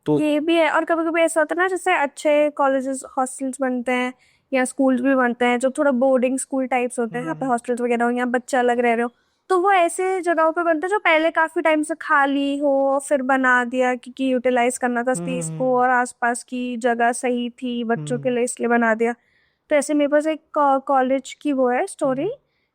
तो ये भी है। और कभी कभी ऐसा होता है ना, जैसे अच्छे कॉलेजेस हॉस्टल्स बनते हैं या स्कूल्स भी बनते हैं जो थोड़ा बोर्डिंग स्कूल टाइप्स होते हैं, जहाँ पे हॉस्टल्स वगैरह हो या बच्चे अलग रह रहे हो, तो वो ऐसे जगहों पे बनते हैं जो पहले काफी टाइम से खाली हो, फिर बना दिया क्योंकि यूटिलाइज करना था स्पेस को और आसपास की जगह सही थी बच्चों के लिए, इसलिए बना दिया। तो ऐसे मेरे पास एक कॉलेज की वो है स्टोरी।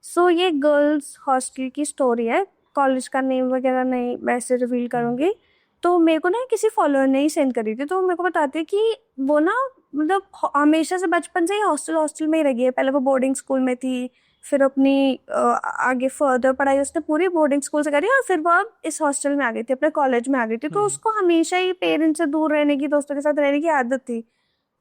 सो ये गर्ल्स हॉस्टल की स्टोरी है। कॉलेज का नेम वगैरह नहीं वैसे रिवील करूंगी। तो मेरे को ना किसी फॉलोअर ने ही सेंड करी थी, तो मेरे को बताती है कि वो ना मतलब हमेशा से बचपन से ही हॉस्टल हॉस्टल में ही रही है। पहले वो बोर्डिंग स्कूल में थी, फिर अपनी आगे फर्दर पढ़ाई उसने पूरी बोर्डिंग स्कूल से करी और फिर वो अब इस हॉस्टल में आ गई थी, अपने कॉलेज में आ गई थी। तो उसको हमेशा ही पेरेंट्स से दूर रहने की, दोस्तों के साथ रहने की आदत थी।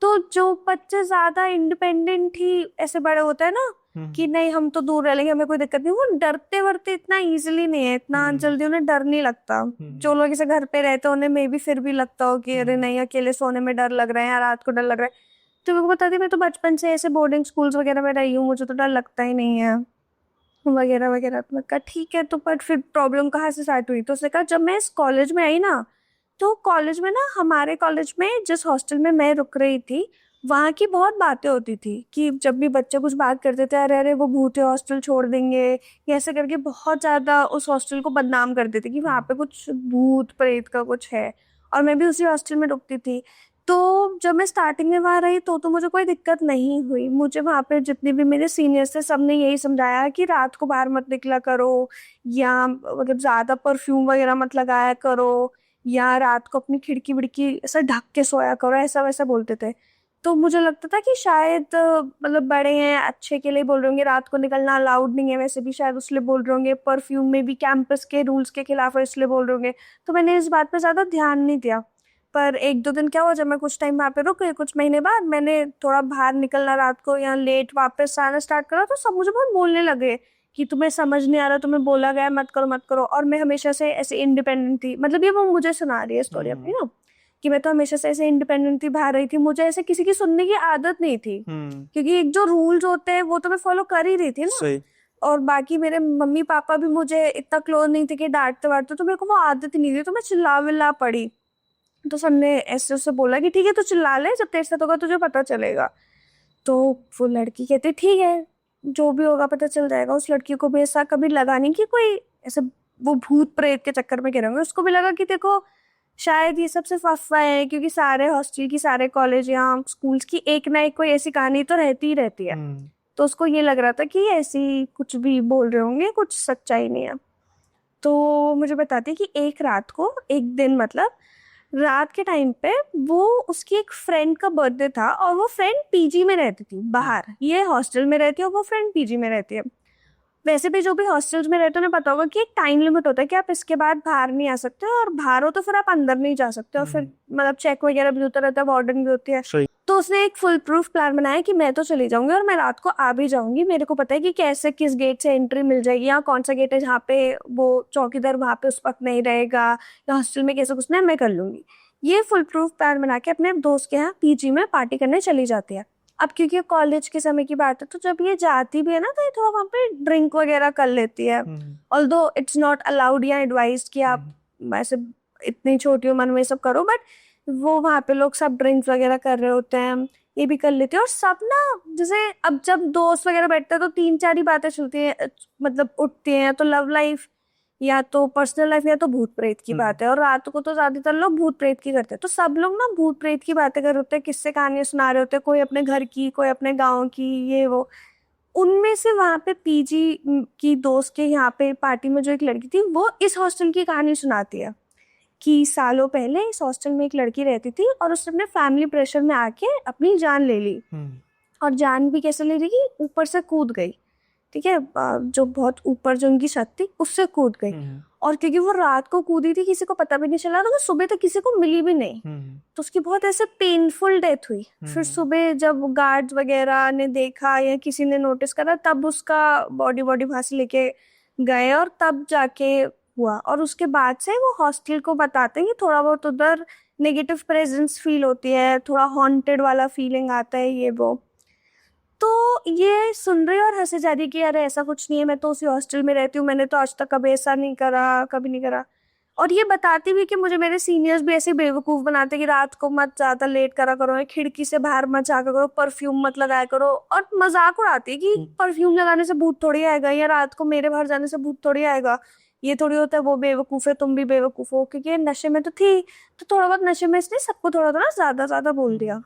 तो जो बच्चे ज्यादा इंडिपेंडेंट ही ऐसे बड़े होते हैं ना कि नहीं हम तो दूर रह लेंगे, हमें कोई दिक्कत नहीं, वो डरते वरते इतना इजीली नहीं है, इतना जल्दी उन्हें डर नहीं लगता। जो लोग इसे घर पे रहते हैं उन्हें मे भी फिर भी लगता हो कि अरे नहीं अकेले सोने में डर लग रहा है या रात को डर लग रहा है। तो मेरे को बता दी, मैं तो बचपन से ऐसे बोर्डिंग स्कूल्स वगैरह में रही हूँ, मुझे तो डर लगता ही नहीं है वगैरह वगैरह। तो मैं कहा ठीक है, तो पर फिर प्रॉब्लम कहाँ से स्टार्ट हुई, तो उसने कहा जब मैं इस कॉलेज में आई ना, तो कॉलेज में ना, हमारे कॉलेज में जिस हॉस्टल में मैं रुक रही थी, वहां की बहुत बातें होती थी कि जब भी बच्चे कुछ बात करते थे, अरे अरे वो भूत है हॉस्टल छोड़ देंगे, ये ऐसे करके बहुत ज्यादा उस हॉस्टल को बदनाम करते थे कि वहां पे कुछ भूत प्रेत का कुछ है। और मैं भी उसी हॉस्टल में रुकती थी। तो जब मैं स्टार्टिंग में वहां रही तो मुझे कोई दिक्कत नहीं हुई। मुझे वहां पे जितने भी मेरे सीनियर्स थे सबने यही समझाया कि रात को बाहर मत निकला करो, या मतलब ज्यादा परफ्यूम वगैरह मत लगाया करो, या रात को अपनी खिड़की विड़की ऐसा ढक के सोया करो, ऐसा वैसा बोलते थे। तो मुझे लगता था कि शायद मतलब बड़े हैं अच्छे के लिए बोल रहे होंगे, रात को निकलना अलाउड नहीं है वैसे भी शायद उसलिए बोल रहे होंगे, परफ्यूम में भी कैंपस के रूल्स के खिलाफ है इसलिए बोल रहे होंगे। तो मैंने इस बात पे ज्यादा ध्यान नहीं दिया। पर एक दो दिन क्या हुआ, जब मैं कुछ टाइम वहां पे रुक गई, कुछ महीने बाद मैंने थोड़ा बाहर निकलना रात को या लेट वापस आना स्टार्ट करा, तो सब मुझे बहुत बोलने लगे कि तुम्हें समझ नहीं आ रहा, तुम्हें बोला गया है, मत करो मत करो। और मैं हमेशा से ऐसे इंडिपेंडेंट थी, मतलब ये वो मुझे सुना रही है स्टोरी अपनी ना, कि मैं तो हमेशा से ऐसे इंडिपेंडेंट थी, बाहर रही थी, मुझे ऐसे किसी की सुनने की आदत नहीं थी, क्योंकि एक जो रूल्स होते हैं वो तो मैं फॉलो कर ही रही थी ना। सही। और बाकी मेरे मम्मी पापा भी मुझे इतना क्लोज नहीं थे कि डांटते वाटते, तो मेरे को वो आदत ही नहीं थी, तो मैं चिल्ला विल्ला पड़ी। तो सबने ऐसे उससे बोला कि ठीक है तो चिल्ला ले, जब तेरे साथ होगा तुझे पता चलेगा। तो वो लड़की कहती ठीक है, जो भी होगा पता चल जाएगा। उस लड़की को भी ऐसा कभी लगा नहीं कि कोई ऐसे वो भूत प्रेत के चक्कर में गिरे होंगे, उसको भी लगा कि देखो शायद ये सब सिर्फ अफवाह है, क्योंकि सारे हॉस्टल की, सारे कॉलेज या स्कूल्स की एक ना एक कोई ऐसी कहानी तो रहती ही रहती है। तो उसको ये लग रहा था कि ऐसी कुछ भी बोल रहे होंगे, कुछ सच्चाई नहीं है। तो मुझे बताती कि एक रात को, एक दिन मतलब रात के टाइम पे, वो उसकी एक फ्रेंड का बर्थडे था और वो फ्रेंड पीजी में रहती थी बाहर, ये हॉस्टल में रहती है और वो फ्रेंड पीजी में रहती है। वैसे भी जो भी हॉस्टल्स में रहते हैं उन्हें पता होगा कि एक टाइम लिमिट होता है कि आप इसके बाद बाहर नहीं आ सकते, और बाहर हो तो फिर आप अंदर नहीं जा सकते, और फिर मतलब चेक वगैरह भी होता रहता है, वार्डन भी होती है। सही। तो उसने एक फुल प्रूफ प्लान बनाया कि मैं तो चली जाऊंगी और मैं रात को आ भी जाऊंगी, मेरे को पता है कि कैसे किस गेट से एंट्री मिल जाएगी, या कौन सा गेट है जहाँ पे वो चौकीदार वहां पे उस वक्त नहीं रहेगा, या हॉस्टल में कैसे घुसना है मैं कर लूंगी। ये फुल प्रूफ प्लान बना के अपने दोस्त के यहाँ पीजी में पार्टी करने चली जाती है। अब क्योंकि कॉलेज के समय की बात है, तो जब ये जाती भी है ना, तो ये थोड़ा वहां पे ड्रिंक वगैरह कर लेती है। ऑल्दो इट्स नॉट अलाउड या एडवाइज कि आप ऐसे इतनी छोटी उम्र में सब करो, बट वो वहां पे लोग सब ड्रिंक्स वगैरह कर रहे होते हैं, ये भी कर लेते हैं। और सब ना, जैसे अब जब दोस्त वगैरह बैठते हैं तो तीन चार ही बातें चलती हैं, मतलब उठती हैं, तो लव लाइफ या तो पर्सनल लाइफ या तो भूत प्रेत की बात है। और रात को तो ज्यादातर लोग भूत प्रेत की करते हैं, तो सब लोग ना भूत प्रेत की बातें कर रहे होते हैं, किस्से कहानियां सुना रहे होते हैं, कोई अपने घर की, कोई अपने गाँव की, ये वो। उनमें से वहां पे पीजी की दोस्त के यहाँ पे पार्टी में जो एक लड़की थी, वो इस हॉस्टल की कहानी सुनाती है कि सालों पहले इस हॉस्टल में एक लड़की रहती थी और उसने अपने फैमिली प्रेशर में आके अपनी जान ले ली। और जान भी कैसे ले ली कि ऊपर से कूद गई, ठीक है, जो बहुत ऊपर जो उनकी छत थी उससे कूद गई। और क्योंकि वो रात को कूदी थी, किसी को पता भी नहीं चला, तो वो सुबह तक किसी को मिली भी नहीं। तो उसकी बहुत ऐसे पेनफुल डेथ हुई। फिर सुबह जब गार्ड्स वगैरह ने देखा या किसी ने नोटिस करा, तब उसका बॉडी वहां से लेके गए और तब जाके हुआ। और उसके बाद से वो हॉस्टल को बताते हैं कि थोड़ा बहुत उधर नेगेटिव प्रेजेंस फील होती है, थोड़ा हॉन्टेड वाला फीलिंग आता है, ये वो। तो ये सुन रही और हंसे जा रही कि अरे ऐसा कुछ नहीं है, मैं तो उसी हॉस्टल में रहती हूँ, मैंने तो आज तक कभी ऐसा नहीं करा, कभी नहीं करा। और ये बताती भी कि मुझे मेरे सीनियर्स भी ऐसे बेवकूफ बनाते कि रात को मत ज्यादा लेट करा करो, खिड़की से बाहर मत झाँका करो, परफ्यूम मत लगाया करो। और मजाक उड़ाती है कि परफ्यूम लगाने से भूत थोड़ी आएगा, या रात को मेरे बाहर जाने से भूत थोड़ी आएगा, ये थोड़ी होता है वो बेवकूफ है, तुम भी बेवकूफ हो। क्योंकि ये नशे में तो थी, तो थोड़ा बहुत नशे में इसने सबको थोड़ा थोड़ा ज्यादा ज्यादा बोल दिया।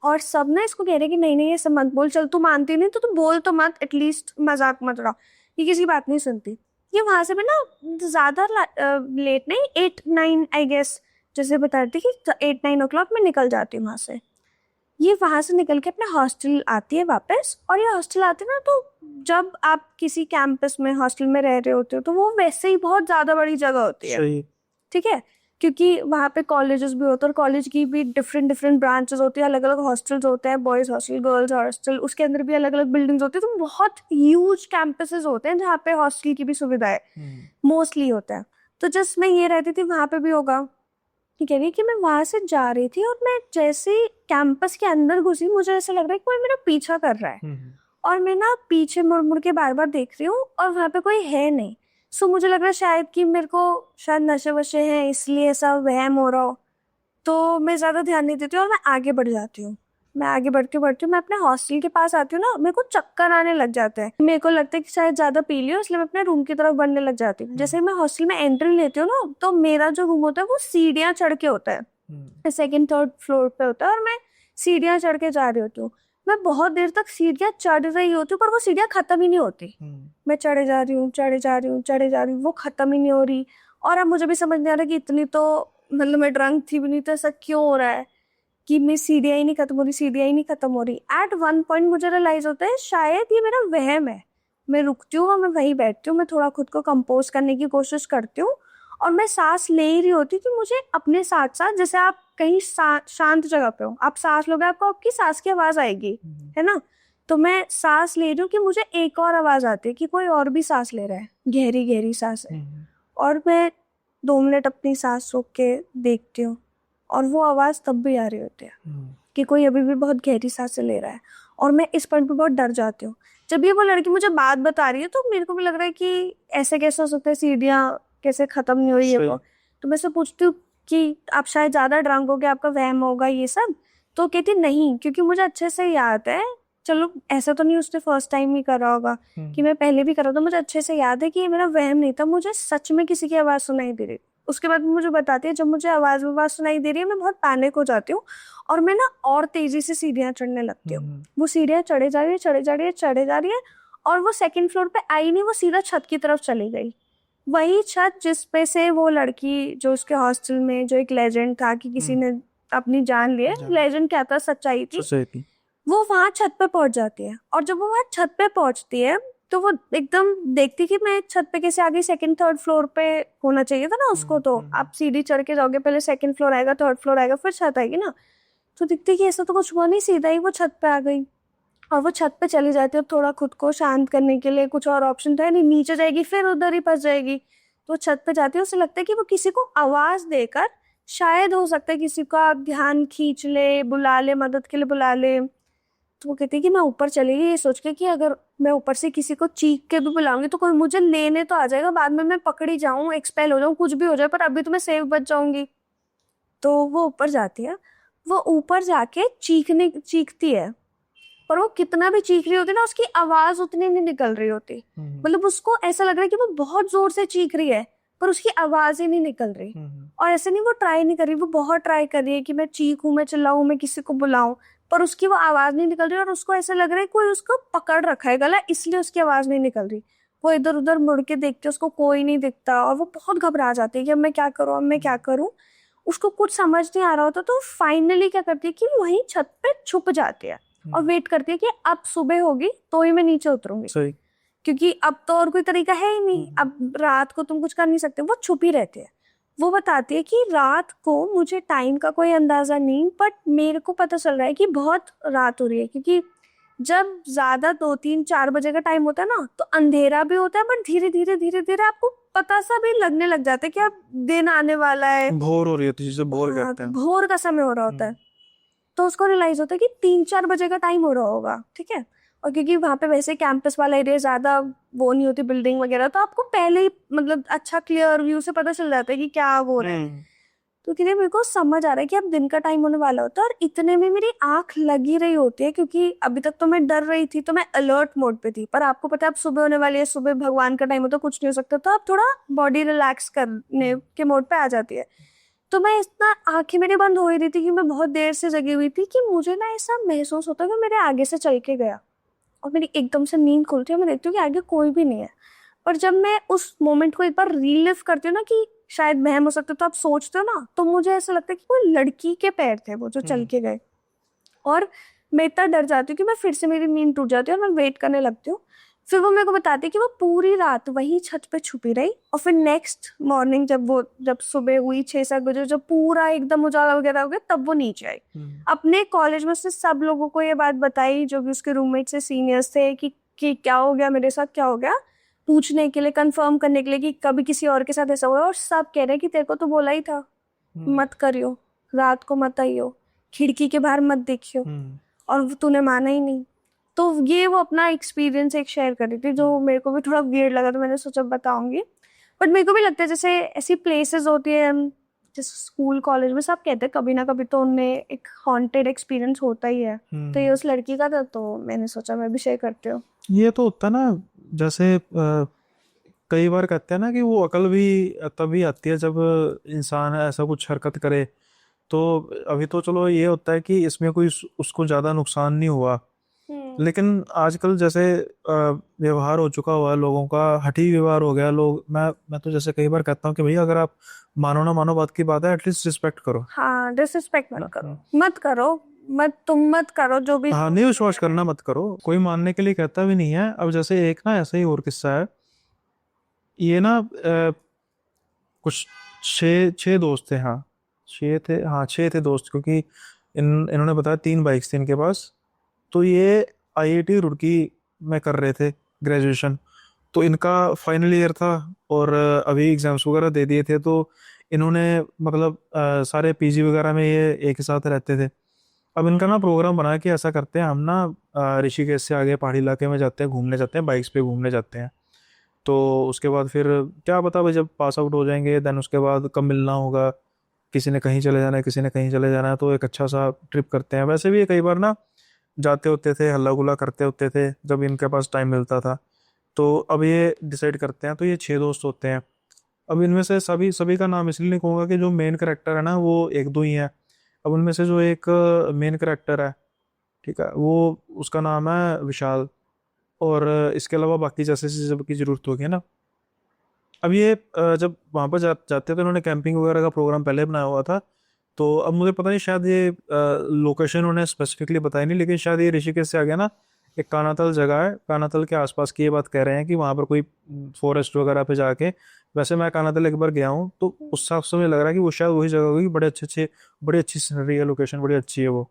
और सब ना इसको कह रहे कि नहीं नहीं ये सब मत बोल, चल तू मानती नहीं तो तू बोल तो मत, एटलीस्ट मजाक मत उड़ा। ये किसी बात नहीं सुनती। ये वहां से भी ना ज्यादा लेट नहीं, 8-9 आई गेस, जैसे बता रही थी कि 8-9 o'clock में निकल जाती हूँ वहां से। ये वहां से निकल के अपने हॉस्टल आती है वापस। और ये हॉस्टल आती है ना, तो जब आप किसी कैंपस में हॉस्टल में रह रहे होते हो तो वो वैसे ही बहुत ज्यादा बड़ी जगह होती है, सही। ठीक है। क्योंकि वहाँ पे कॉलेजेस भी होते हैं, और कॉलेज की भी डिफरेंट डिफरेंट ब्रांचेस होती है, अलग अलग हॉस्टल्स होते हैं, बॉयज हॉस्टल, गर्ल्स हॉस्टल, उसके अंदर भी अलग अलग बिल्डिंग्स होती है। तो बहुत ह्यूज कैंपसेस होते हैं जहाँ पे हॉस्टल की भी सुविधाएं मोस्टली होता है। तो जस्ट मैं ये रहती थी वहां पे भी होगा। ठीक है, कि मैं वहां से जा रही थी और मैं जैसे ही कैंपस के अंदर घुसी, मुझे ऐसा लग रहा है कि कोई मेरा पीछा कर रहा है। और मैं ना पीछे मुड़ मुड़ के बार बार देख रही हूँ और वहां पे कोई है नहीं। सो मुझे लग रहा है शायद कि मेरे को शायद नशे वशे हैं इसलिए ऐसा वहम हो रहा हो। तो मैं ज्यादा ध्यान नहीं देती हूँ और मैं आगे बढ़ जाती हूँ। मैं आगे बढ़ती हूँ, मैं अपने हॉस्टल के पास आती हूँ ना, मेरे को चक्कर आने लग जाते हैं। मेरे को लगता है कि शायद ज्यादा पी लियो, इसलिए मैं अपने रूम की तरफ बढ़ने लग जाती हूँ। जैसे ही मैं हॉस्टल में एंट्री लेती हूँ ना, तो मेरा जो रूम होता है वो सीढ़ियाँ चढ़ के होता है, सेकंड थर्ड फ्लोर पे होता है, और मैं सीढ़ियाँ चढ़ के जा रही होती हूँ। मैं बहुत देर तक सीढ़ियाँ चढ़ रही होती हूँ पर वो सीढ़ियाँ खत्म ही नहीं होती। मैं चढ़े जा रही हूँ, चढ़े जा रही हूँ, चढ़े जा रही हूँ, वो खत्म ही नहीं हो रही। और अब मुझे भी समझ नहीं आ रहा कि इतनी तो, मतलब मैं ड्रंक थी भी नहीं, तो ऐसा क्यों हो रहा है कि मैं सीढ़ियाँ ही नहीं खत्म हो रही, सीढ़ियाँ ही नहीं खत्म हो रही। एट वन पॉइंट मुझे रियलाइज होता है शायद ये मेरा वहम है। मैं रुकती हूँ और मैं वहीं बैठती हूँ, मैं थोड़ा खुद को कंपोज करने की कोशिश करती हूँ। और मैं सांस ले ही रही होती कि मुझे अपने साथ साथ, जैसे आप कहीं शांत जगह पे हो, आप सांस लोगे, आपको आपकी सांस की आवाज आएगी, है ना। तो मैं सांस ले रही हूँ कि मुझे एक और आवाज आती है कि कोई और भी सांस ले रहा है, गहरी गहरी सांस है। और मैं 2 मिनट अपनी सांस रोक के देखती हूँ और वो आवाज तब भी आ रही होती है कि कोई अभी भी बहुत गहरी सांसें ले रहा है। और मैं इस पॉइंट पे बहुत डर जाती हूँ। जब ये वो लड़की मुझे बात बता रही है तो मेरे को भी लग रहा है कि ऐसे कैसे हो सकता है, सीढ़ियाँ कैसे खत्म नहीं हुई है वो। तो मैं से पूछती हूँ कि आप शायद ज्यादा ड्रंक हो गया, आपका वहम होगा ये सब। तो कहती नहीं, क्योंकि मुझे अच्छे से याद है, चलो ऐसा तो नहीं उसने फर्स्ट टाइम ही करा होगा, कि मैं पहले भी करा था, मुझे अच्छे से याद है कि ये मेरा वहम नहीं था, मुझे सच में किसी की आवाज सुनाई दे रही। उसके बाद मुझे बताती है जब मुझे आवाज सुनाई दे रही है मैं बहुत पैनिक हो जाती हूँ और मैं ना और तेजी से सीढ़ियाँ चढ़ने लगती हूँ। वो सीढ़ियाँ चढ़े जा रही है, चढ़े जा रही है, चढ़े जा रही है, और वो सेकंड फ्लोर पे आई नहीं, वो सीधा छत की तरफ चली गई। वही छत जिस पे से वो लड़की, जो उसके हॉस्टल में जो एक लेजेंड था कि किसी ने अपनी जान ली है, लेजेंड क्या था, सच्चाई थी, वो वहां छत पे पहुंच जाती है। और जब वो वहां छत पे पहुंचती है तो वो एकदम देखती कि मैं छत पे कैसे आ गई, सेकंड थर्ड फ्लोर पे होना चाहिए था ना उसको। तो आप सीढ़ी चढ़ के जाओगे, पहले सेकंड फ्लोर आएगा, थर्ड फ्लोर आएगा, फिर छत आएगी ना। तो दिखती कि ऐसा तो कुछ हुआ नहीं, सीधा ही वो छत पे आ गई। और वो छत पे चली जाती है थोड़ा खुद को शांत करने के लिए, कुछ और ऑप्शन था नहीं, नीचे जाएगी फिर उधर ही फंस जाएगी। तो छत पे जाती है, उसे लगता है कि वो किसी को आवाज देकर शायद हो सकता है किसी का ध्यान खींच ले, बुला ले, मदद के लिए बुला ले। तो वो कहती है कि मैं ऊपर चली गई ये सोच के कि अगर मैं ऊपर से किसी को चीख के भी बुलाऊंगी तो कोई मुझे लेने तो आ जाएगा, बाद में मैं पकड़ी जाऊं, एक्सपेल हो जाऊं, कुछ भी हो जाए, पर अभी तो मैं सेफ बच जाऊंगी। तो वो ऊपर जाती है, वो ऊपर जाके चीखती है, पर वो कितना भी चीख रही होती है ना, उसकी आवाज उतनी नहीं निकल रही होती। मतलब उसको ऐसा लग रहा है कि वो बहुत जोर से चीख रही है पर उसकी आवाज ही नहीं निकल रही। और ऐसे नहीं, वो ट्राई नहीं कर रही, वो बहुत ट्राई कर रही है कि मैं चीखूं, मैं चिल्लाऊं, मैं किसी को बुलाऊं, पर उसकी वो आवाज नहीं निकल रही। और उसको ऐसा लग रहा है कोई उसको पकड़ रखा है गला, इसलिए उसकी आवाज नहीं निकल रही। वो इधर उधर मुड़ के देखती है, उसको कोई नहीं दिखता, और वो बहुत घबरा जाती है कि अब मैं क्या करूं, अब मैं क्या करूं। उसको कुछ समझ नहीं आ रहा होता, तो फाइनली क्या करती है कि वहीं छत पे छुप जाती है और वेट करती है कि अब सुबह होगी तो ही मैं नीचे उतरूंगी। सही। क्योंकि अब तो और कोई तरीका है ही नहीं, अब रात को तुम कुछ कर नहीं सकते। वो छुप ही रहती है। वो बताती है कि रात को मुझे टाइम का कोई अंदाजा नहीं, बट मेरे को पता चल रहा है कि बहुत रात हो रही है, क्योंकि जब ज्यादा 2 3 4 बजे का टाइम होता है ना, तो अंधेरा भी होता है, बट धीरे धीरे आपको पता सा भी लगने लग जाता है कि अब दिन आने वाला है। भोर हो रही होती है, जिसे भोर हाँ, कहते हैं। भोर का समय हो रहा होता है। तो उसको रियलाइज होता है कि 3 4 बजे का टाइम हो रहा होगा, ठीक है। और क्योंकि वहां पे वैसे कैंपस वाला एरिया ज्यादा वो नहीं होती, बिल्डिंग वगैरह, तो आपको पहले ही मतलब अच्छा क्लियर व्यू से पता चल जाता है कि क्या हो रहा है। तो क्योंकि मेरे को समझ आ रहा है कि अब दिन का टाइम होने वाला होता है, और इतने में मेरी आंख लगी रही होती है, क्योंकि अभी तक तो मैं डर रही थी, तो मैं अलर्ट मोड पे थी। पर आपको पता है अब सुबह होने वाली है, सुबह भगवान का टाइम होता है, कुछ नहीं हो सकता, तो आप थोड़ा बॉडी रिलैक्स करने के मोड पे आ जाती है। तो मैं इतना, आंखें मेरी बंद हो ही रही थी कि मैं बहुत देर से जगी हुई थी, कि मुझे ना ऐसा महसूस होता कि मेरे आगे से चल के गया। और मेरी एकदम से नींद खुलती है, मैं देखती हूँ कि आगे कोई भी नहीं है। पर जब मैं उस मोमेंट को एक बार रीलिव करती हूँ ना, कि शायद वहम हो सकता है, तो आप सोचते हो ना, तो मुझे ऐसा लगता है कि कोई लड़की के पैर थे वो जो चल के गए। और मैं इतना डर जाती हूँ कि मैं फिर से, मेरी नींद टूट जाती है और मैं वेट करने लगती हूँ। फिर वो मेरे को बताती है कि वो पूरी रात वही छत पे छुपी रही, और फिर नेक्स्ट मॉर्निंग जब सुबह हुई 6 7 बजे, जब पूरा एकदम उजाला वगैरह हो गया, तब वो नीचे आई। अपने कॉलेज में उसने सब लोगों को ये बात बताई, जो भी उसके रूममेट से सीनियर्स थे, कि क्या हो गया मेरे साथ, क्या हो गया, पूछने के लिए, कंफर्म करने के लिए कि कभी किसी और के साथ ऐसा हुआ है। और सब कह रहे हैं कि तेरे को तो बोला ही था, मत करियो, रात को मत आइयो, खिड़की के बाहर मत देखियो, और तूने माना ही नहीं। तो ये वो अपना एक्सपीरियंस एक शेयर कर रही थी, जो मेरे को भी थोड़ा वियर्ड लगा, तो मैंने सोचा बताऊंगी। बट मेरे को भी लगता है जैसे ऐसी प्लेसेस होती है, जैसे स्कूल कॉलेज में सब कहते हैं कभी ना कभी तो उनमें एक हॉन्टेड एक्सपीरियंस होता ही है। तो ये उस लड़की का था, तो मैंने सोचा मैं भी शेयर करती हूँ। ये तो होता है ना, जैसे कई बार कहते हैं ना कि वो अकल भी तभी आती है जब इंसान ऐसा कुछ हरकत करे। तो अभी तो चलो ये होता है कि इसमें कोई उसको ज़्यादा नुकसान नहीं हुआ, लेकिन आजकल जैसे व्यवहार हो चुका हुआ है लोगों का, हठी व्यवहार हो गया। लोग, मैं तो जैसे कई बार कहता हूँ कि भैया अगर आप मानो ना मानो बात की बात है, एटलीस्ट रिस्पेक्ट करो हाँ, डिसरिस्पेक्ट मत ना। करो, मत करो, मत करो जो भी हाँ, नहीं विश्वास करना मत करो, कोई मानने के लिए कहता भी नहीं है। अब जैसे एक ना ऐसा ही और किस्सा है, ये ना कुछ छः छः दोस्त थे, हाँ छः थे, हाँ छः थे दोस्त, क्योंकि इन्होंने बताया 3 बाइक्स थी इनके पास। तो ये आईआईटी रुड़की में कर रहे थे ग्रेजुएशन। तो इनका फाइनल ईयर था, और अभी एग्जाम्स वगैरह दे दिए थे। तो इन्होंने मतलब सारे पीजी वगैरह में ये एक ही साथ रहते थे। अब इनका ना प्रोग्राम बना कि ऐसा करते हैं हम ना, ऋषिकेश से आगे पहाड़ी इलाके में जाते हैं, घूमने जाते हैं, बाइक्स पे घूमने जाते हैं। तो उसके बाद फिर क्या पता भाई, जब पास आउट हो जाएंगे देन उसके बाद कब मिलना होगा, किसी ने कहीं चले जाना है, किसी ने कहीं चले जाना है, तो एक अच्छा सा ट्रिप करते हैं। वैसे भी ये कई बार ना जाते होते थे, हल्ला गुल्ला करते होते थे जब इनके पास टाइम मिलता था। तो अब ये डिसाइड करते हैं, तो ये 6 दोस्त होते हैं। अब इनमें से सभी सभी का नाम इसलिए नहीं कहूँगा कि जो मेन करेक्टर है ना वो एक दो ही है। अब उनमें से जो एक मेन करेक्टर है, ठीक है, वो उसका नाम है विशाल। और इसके अलावा बाकी जैसे जैसे सबकी जरूरत होगी ना। अब ये जब वहाँ पर जाते हैं तो इन्होंने कैंपिंग वगैरह का प्रोग्राम पहले बनाया हुआ था। तो अब मुझे पता नहीं, शायद ये लोकेशन उन्हें स्पेसिफिकली बताई नहीं, लेकिन शायद ये ऋषिकेश से आ गया ना, एक कानातल जगह है, कानातल के आसपास की ये बात कह रहे हैं कि वहाँ पर कोई फॉरेस्ट वगैरह पे जाके। वैसे मैं कानातल एक बार गया हूँ, तो उस हिसाब से मुझे लग रहा है कि वो शायद वही जगह होगी। बड़े अच्छी सीनरी है, लोकेशन बड़ी अच्छी है वो।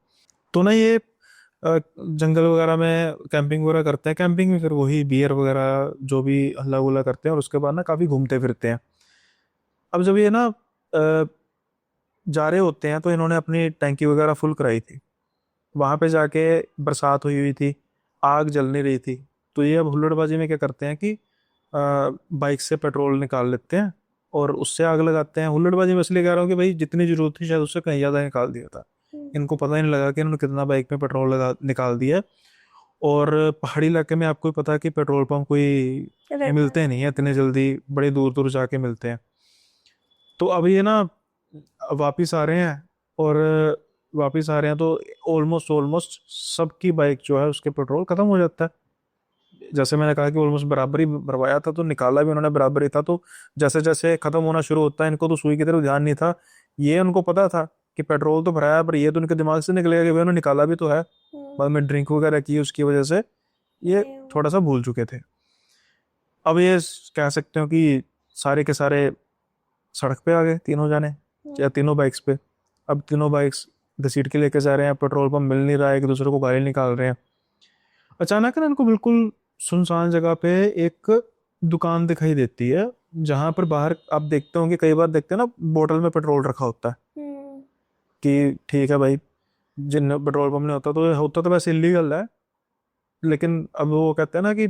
तो ना ये जंगल वगैरह में कैंपिंग वगैरह करते हैं। कैंपिंग में फिर वही बियर वगैरह जो भी हल्ला गुल्ला करते हैं, और उसके बाद ना काफ़ी घूमते फिरते हैं। अब जब ये ना जा रहे होते हैं, तो इन्होंने अपनी टैंकी वगैरह फुल कराई थी। वहां पे जाके बरसात हुई हुई थी, आग जल नहीं रही थी। तो ये अब हुल्लड़बाजी में क्या करते हैं कि बाइक से पेट्रोल निकाल लेते हैं और उससे आग लगाते हैं। हुल्लड़बाजी में इसलिए कह रहा हूँ कि भाई जितनी जरूरत थी शायद उससे कहीं ज्यादा निकाल दिया था। इनको पता ही नहीं लगा कि इन्होंने कितना बाइक में पेट्रोल लगा निकाल दिया। और पहाड़ी इलाके में आपको ही पता है कि पेट्रोल पंप कोई रहता है। मिलते नहीं है इतने जल्दी, बड़े दूर दूर जाके मिलते हैं। तो अब ये ना वापिस आ रहे हैं, और वापिस आ रहे हैं तो ऑलमोस्ट ऑलमोस्ट सबकी बाइक जो है उसके पेट्रोल खत्म हो जाता है। जैसे मैंने कहा कि ऑलमोस्ट बराबरी भरवाया था, तो निकाला भी उन्होंने बराबरी था। तो जैसे जैसे खत्म होना शुरू होता है, इनको तो सुई की तरफ ध्यान नहीं था। ये उनको पता था कि पेट्रोल तो भराया है, पर ये तो उनके दिमाग से निकलेगा कि भाई उन्होंने निकाला भी तो है। बाद में ड्रिंक वगैरह की, उसकी वजह से ये थोड़ा सा भूल चुके थे। अब ये कह सकते हो कि सारे के सारे सड़क पे आ गए, तीनों जाने, या तीनों बाइक्स पे। अब तीनों बाइक्स घसीट के लेके जा रहे हैं, पेट्रोल पंप मिल नहीं रहा है, एक दूसरे को गाली निकाल रहे हैं। अचानक ना इनको बिल्कुल सुनसान जगह पे एक दुकान दिखाई देती है, जहां पर बाहर आप देखते होंगे, कई बार देखते हैं ना, बोतल में पेट्रोल रखा होता है हम्म। कि ठीक है भाई, जिन पेट्रोल पंप नहीं होता तो वैसे इलीगल है, लेकिन अब वो कहते हैं ना कि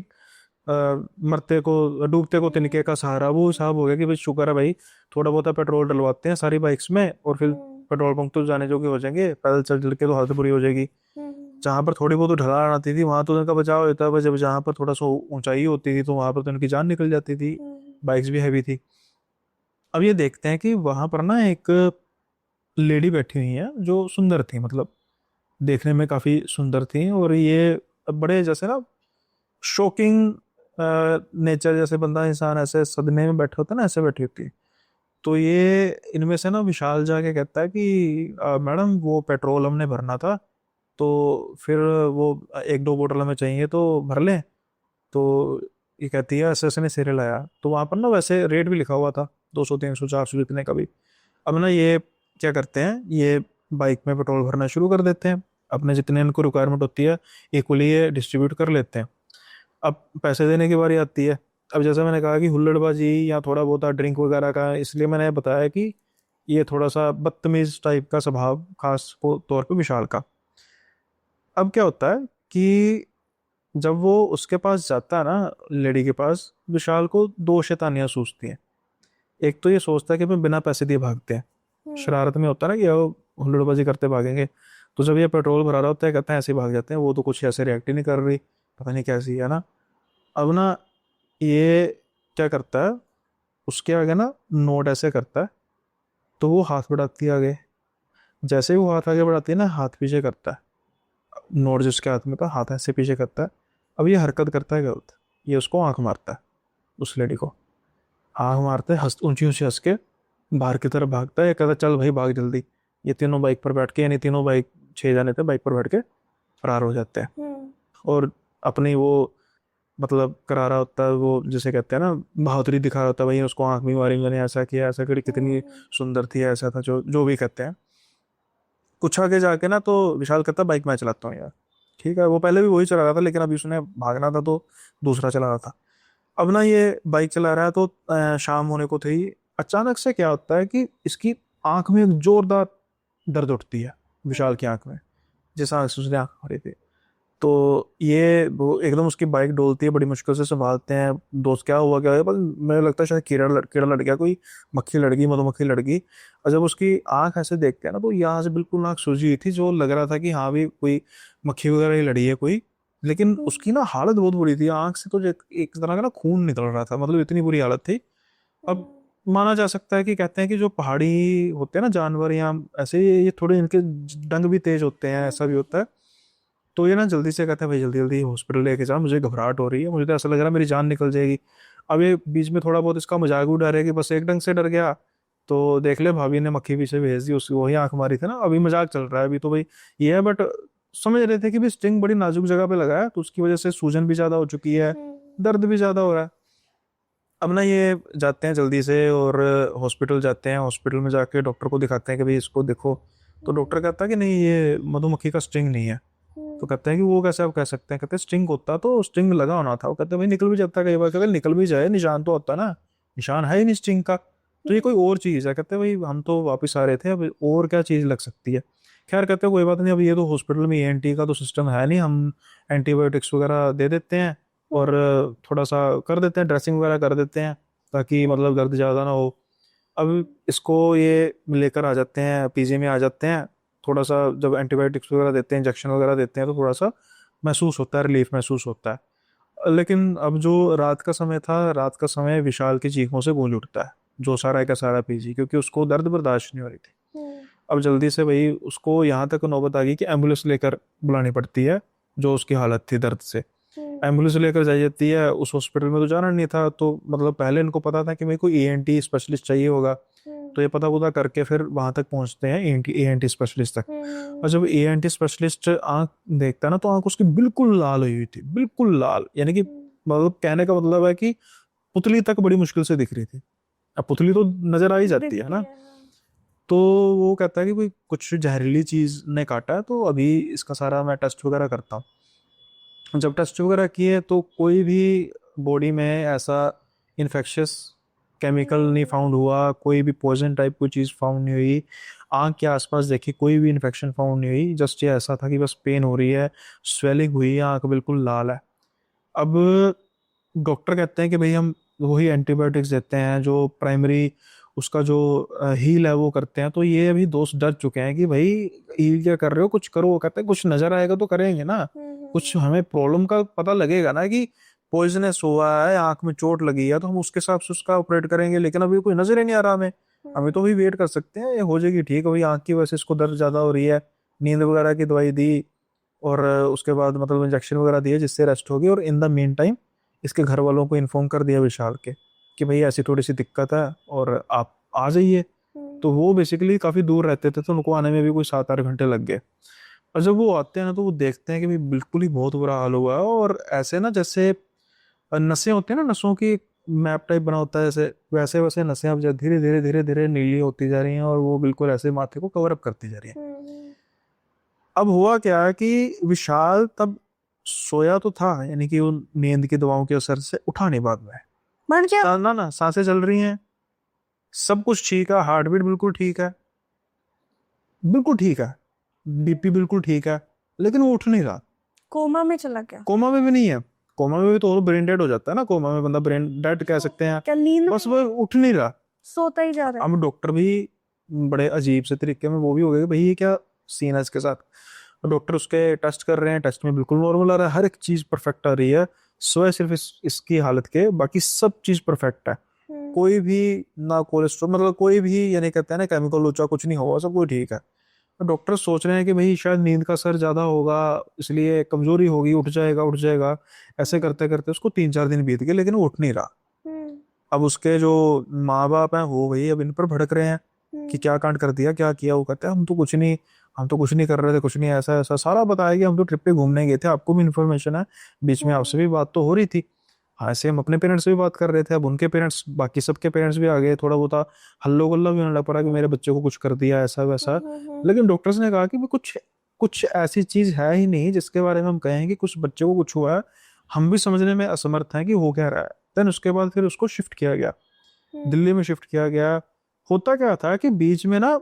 मरते को डूबते को तिनके का सहारा, वो हिसाब हो गया कि भाई शुक्र है भाई, थोड़ा बहुत पेट्रोल डलवाते हैं सारी बाइक्स में, और फिर हम्म। पेट्रोल पंप तो जाने जोगे हो जाएंगे, पैदल चल चल के तो हालत बुरी हो जाएगी। हम्म। जहां पर थोड़ी बहुत ढलान आती थी वहां तो उनका बचाव होता है, जब जहां पर थोड़ा सा ऊंचाई होती थी तो वहां पर तो उनकी जान निकल जाती थी, हम्म। बाइक्स भी हैवी थी। अब ये देखते हैं कि वहां पर ना एक लेडी बैठी हुई है जो सुंदर थी, मतलब देखने में काफी सुंदर थी, और ये बड़े जैसे ना शॉकिंग नेचर, जैसे बंदा इंसान ऐसे सदमे में बैठा होता है ना, ऐसे बैठी होती है। तो ये इनमें से ना विशाल जाके कहता है कि मैडम वो पेट्रोल हमने भरना था, तो फिर वो एक दो बोतल हमें चाहिए तो भर लें। तो ये कहती है ऐसे ऐसे ने सिरे लाया, तो वहां पर ना वैसे रेट भी लिखा हुआ था, 200 300 400 जितने का भी। अब ना ये क्या करते हैं, ये बाइक में पेट्रोल भरना शुरू कर देते हैं, अपने जितने इनको रिक्वायरमेंट होती है इक्वली ये डिस्ट्रीब्यूट कर लेते हैं। अब पैसे देने की बारी आती है। अब जैसे मैंने कहा कि हुल्लड़बाजी या थोड़ा बहुत ड्रिंक वगैरह का, इसलिए मैंने बताया कि ये थोड़ा सा बदतमीज टाइप का स्वभाव, खास तौर पे विशाल का। अब क्या होता है कि जब वो उसके पास जाता है ना, लेडी के पास, विशाल को दो शैतानियां सूझती हैं। एक तो ये सोचता है कि मैं बिना पैसे दिए भागते हैं, हम्म। शरारत में होता है ना कि वो हुल्लड़बाजी करते भागेंगे। तो जब ये पेट्रोल भरा रहा होता है कहते हैं ऐसे ही भाग जाते हैं, वो तो कुछ ऐसे रिएक्ट ही नहीं कर रही, पता नहीं कैसी है ना। अब ना ये क्या करता है, उसके आगे ना नोट ऐसे करता है, तो वो हाथ बढ़ाती है आगे। जैसे ही वो हाथ आगे बढ़ाती है ना, हाथ पीछे करता है, नोट जिसके हाथ में था हाथ ऐसे पीछे करता है। अब ये हरकत करता है गलत, ये उसको आंख मारता है, उस लेडी को आंख मारते हंस ऊंची ऊंची हंस के बाहर की तरफ भागता है। ये कहता है चल भाई भाग जल्दी। ये तीनों बाइक पर बैठ के, यानी तीनों बाइक, 6 जने थे, बाइक पर बैठ के फरार हो जाते हैं। हम्म। और अपनी वो मतलब करा रहा होता है, वो जिसे कहते हैं ना बहादुरी दिखा रहा होता है, भाई उसको आंख भी मारी मैंने, ऐसा किया, ऐसा करी, कितनी हम्म। सुंदर थी, ऐसा था, जो जो भी कहते हैं। कुछ आगे जाके ना तो विशाल कहता है बाइक मैं चलाता हूँ यार। ठीक है, वो पहले भी वही चला रहा था, लेकिन अभी उसने भागना था तो दूसरा चला रहा था। अब ना ये बाइक चला रहा है तो शाम होने को थी। अचानक से क्या होता है कि इसकी आंख में एक जोरदार दर्द उठती है, विशाल की आंख में, जिस आंख से उसने आंख मारी थी। तो ये वो एकदम उसकी बाइक डोलती है, बड़ी मुश्किल से संभालते हैं, दोस्त क्या हुआ क्या हुआ, पर मुझे लगता है शायद कीड़ा लड़ गया, कोई मक्खी लड़ गई, मधुमक्खी लड़ गई। और जब उसकी आंख ऐसे देखते हैं ना, तो यहाँ से बिल्कुल आंख सूजी हुई थी, जो लग रहा था कि हाँ भी कोई मक्खी वगैरह ही लड़ी है कोई। लेकिन उसकी ना हालत बहुत बुरी थी, आंख से तो एक तरह का ना खून निकल रहा था, मतलब इतनी बुरी हालत थी। अब माना जा सकता है कि कहते हैं कि जो पहाड़ी होते हैं ना जानवर, या ऐसे ये थोड़े इनके डंग भी तेज होते हैं, ऐसा भी होता है। तो ये ना जल्दी से कहता है भाई जल्दी जल्दी हॉस्पिटल लेके जा, मुझे घबराहट हो रही है, मुझे तो ऐसा लग रहा है मेरी जान निकल जाएगी। अब ये बीच में थोड़ा बहुत इसका मजाक भी उड़ा रहा है कि बस एक डंग से डर गया तो देख ले, भाभी ने मक्खी पीछे भेज दी, उसकी वही आंख मारी थी ना, अभी मजाक चल रहा है अभी तो भाई ये है। बट समझ रहे थे कि भी स्टिंग बड़ी नाजुक जगह पे लगा है, तो उसकी वजह से सूजन भी ज्यादा हो चुकी है, हम्म। दर्द भी ज्यादा हो रहा है। अब ना ये जाते हैं जल्दी से और हॉस्पिटल जाते हैं, हॉस्पिटल में जाके डॉक्टर को दिखाते हैं कि भाई इसको देखो। तो डॉक्टर कहता है कि नहीं, ये मधुमक्खी का स्टिंग नहीं है। तो कहते हैं कि वो कैसे आप कह सकते हैं, कहते हैं स्टिंग होता तो स्टिंग लगा होना था। वो कहते हैं भाई निकल भी जाता है कई बार, अगर निकल भी जाए निशान तो होता ना, निशान है ही नहीं स्टिंग का, तो ये कोई और चीज है। कहते हैं भाई हम तो वापस आ रहे थे, अब और क्या चीज लग सकती है। खैर कहते हैं कोई बात नहीं, अब ये तो हॉस्पिटल में ईएनटी का तो सिस्टम है नहीं, हम एंटीबायोटिक्स वगैरह दे देते हैं और थोड़ा सा कर देते हैं, ड्रेसिंग वगैरह कर देते हैं, ताकि मतलब दर्द ज़्यादा ना हो। अब इसको ये लेकर आ जाते हैं, पीजी में आ जाते हैं। थोड़ा सा जब एंटीबायोटिक्स वगैरह देते हैं, इंजेक्शन वगैरह देते हैं, तो थोड़ा सा महसूस होता है, रिलीफ महसूस होता है। लेकिन अब जो रात का समय था, रात का समय विशाल की चीखों से गूंज उठता है, जो सारा का सारा पीजी, क्योंकि उसको दर्द बर्दाश्त नहीं हो रही थी। अब जल्दी से भाई उसको यहाँ तक नौबत आ गई कि एम्बुलेंस लेकर बुलानी पड़ती है, जो उसकी हालत थी दर्द से। एम्बुलेंस लेकर जाई जाती है, उस हॉस्पिटल में तो जाना नहीं था, तो मतलब पहले इनको पता था कि मेरे को ईएनटी स्पेशलिस्ट चाहिए होगा। तो ये पता पुता करके फिर वहां तक पहुंचते हैं, ईएनटी स्पेशलिस्ट तक। और जब ईएनटी स्पेशलिस्ट आंख देखता है ना, तो आंख उसकी बिल्कुल लाल हुई हुई थी, बिल्कुल लाल, यानी कि मतलब कहने का मतलब है कि पुतली तक बड़ी मुश्किल से दिख रही थी। अब पुतली तो नजर आ ही जाती है दिखती ना। है, हाँ। तो वो कहता है कि कोई कुछ जहरीली चीज ने काटा है, तो अभी इसका सारा मैं टेस्ट वगैरह करता हूँ। जब टेस्ट वगैरह किए तो कोई भी बॉडी में ऐसा इन्फेक्शियस केमिकल नहीं फाउंड हुआ, कोई भी पॉइजन टाइप कोई चीज़ फाउंड नहीं हुई। आँख के आसपास देखी कोई भी इन्फेक्शन फाउंड नहीं हुई, जस्ट ये ऐसा था कि बस पेन हो रही है, स्वेलिंग हुई है, आँख बिल्कुल लाल है। अब डॉक्टर कहते हैं कि भाई हम वही एंटीबायोटिक्स देते हैं जो प्राइमरी उसका जो हील है वो करते हैं। तो ये अभी दोस्त डर चुके हैं कि भाई हील क्या कर रहे हो, कुछ करो। वो कहते हैं कुछ नजर आएगा तो करेंगे ना, कुछ हमें प्रॉब्लम का पता लगेगा ना कि पॉइजनस हुआ है, आंख में चोट लगी है, तो हम उसके हिसाब से उसका ऑपरेट करेंगे। लेकिन अभी कोई नजर ही नहीं आ रहा हमें, हमें तो अभी वेट कर सकते हैं, ये हो जाएगी ठीक। अभी आंख की वजह से इसको दर्द ज्यादा हो रही है, नींद वगैरह की दवाई दी और उसके बाद मतलब इंजेक्शन वगैरह दिए जिससे रेस्ट होगी। और इन द मीन टाइम इसके घर वालों को इन्फॉर्म कर दिया विशाल के कि भाई ऐसी थोड़ी सी दिक्कत है और आप आ जाइए। तो वो बेसिकली काफी दूर रहते थे, तो उनको आने में भी कोई 7-8 घंटे लग गए। और जब वो आते हैं ना तो वो देखते हैं कि भाई बिल्कुल ही बहुत बुरा हाल हुआ है। और ऐसे ना जैसे नसें होती हैं ना, नसों की मैप टाइप बना होता है जैसे, वैसे वैसे नसें अब धीरे धीरे धीरे धीरे नीली होती जा रही हैं और वो बिल्कुल ऐसे माथे को कवर अप करती जा रही हैं। अब हुआ क्या है कि विशाल तब सोया तो था, यानी कि उन नींद की दवाओं के असर से उठा नहीं बाद में। मर गया। ना ना, सांसें चल रही हैं, सब कुछ ठीक है, हार्ट बीट बिल्कुल ठीक है, बिल्कुल ठीक है, बीपी बिल्कुल ठीक है, लेकिन वो उठ नहीं रहा। कोमा में चला गया। कोमा में भी नहीं है, कोमा में भी तो ब्रेन डेड हो जाता है ना, कोमा में बंदा ब्रेन डेड कह सकते हैं। क्या नींद बस वो उठ नहीं रहा। सोता ही जा रहा है। अब डॉक्टर भी बड़े अजीब से तरीके में वो भी हो गए कि भाई ये क्या सीन है इसके साथ। डॉक्टर उसके टेस्ट कर रहे हैं, टेस्ट में बिल्कुल नॉर्मल आ रहा है, हर एक चीज परफेक्ट आ रही है, सिवाय सिर्फ इसकी हालत के, बाकी सब चीज परफेक्ट है। कोई भी ना कोलेस्ट्रॉल, मतलब कोई भी, यानी कहते हैं ना केमिकल लोचा कुछ नहीं हुआ, सब कुछ ठीक है। तो डॉक्टर सोच रहे हैं कि भाई शायद नींद का असर ज्यादा होगा, इसलिए कमजोरी होगी, उठ जाएगा उठ जाएगा। ऐसे करते करते उसको 3-4 दिन बीत गए, लेकिन वो उठ नहीं रहा। अब उसके जो माँ बाप हैं वो भाई अब इन पर भड़क रहे हैं कि क्या कांड कर दिया, क्या किया। वो कहते हैं हम तो कुछ नहीं, हम तो कुछ नहीं कर रहे थे, कुछ नहीं, ऐसा ऐसा सारा बताया कि हम तो ट्रिप पे घूमने गए थे, आपको भी इन्फॉर्मेशन है, बीच में आपसे भी बात तो हो रही थी। हाँ, ऐसे हम अपने पेरेंट्स से भी बात कर रहे थे, अब उनके पेरेंट्स, बाकी सबके पेरेंट्स भी आ गए, थोड़ा बहुत हल्लो गुल्ला भी होने लग पड़ा कि मेरे बच्चे को कुछ कर दिया ऐसा वैसा। लेकिन डॉक्टर्स ने कहा कि भी कुछ कुछ ऐसी चीज है ही नहीं जिसके बारे में हम कहें कि कुछ बच्चे को कुछ हुआ है, हम भी समझने में असमर्थ हैं कि हो क्या रहा है। देन उसके बाद फिर उसको शिफ्ट किया गया, दिल्ली में शिफ्ट किया गया। होता क्या था कि बीच में ना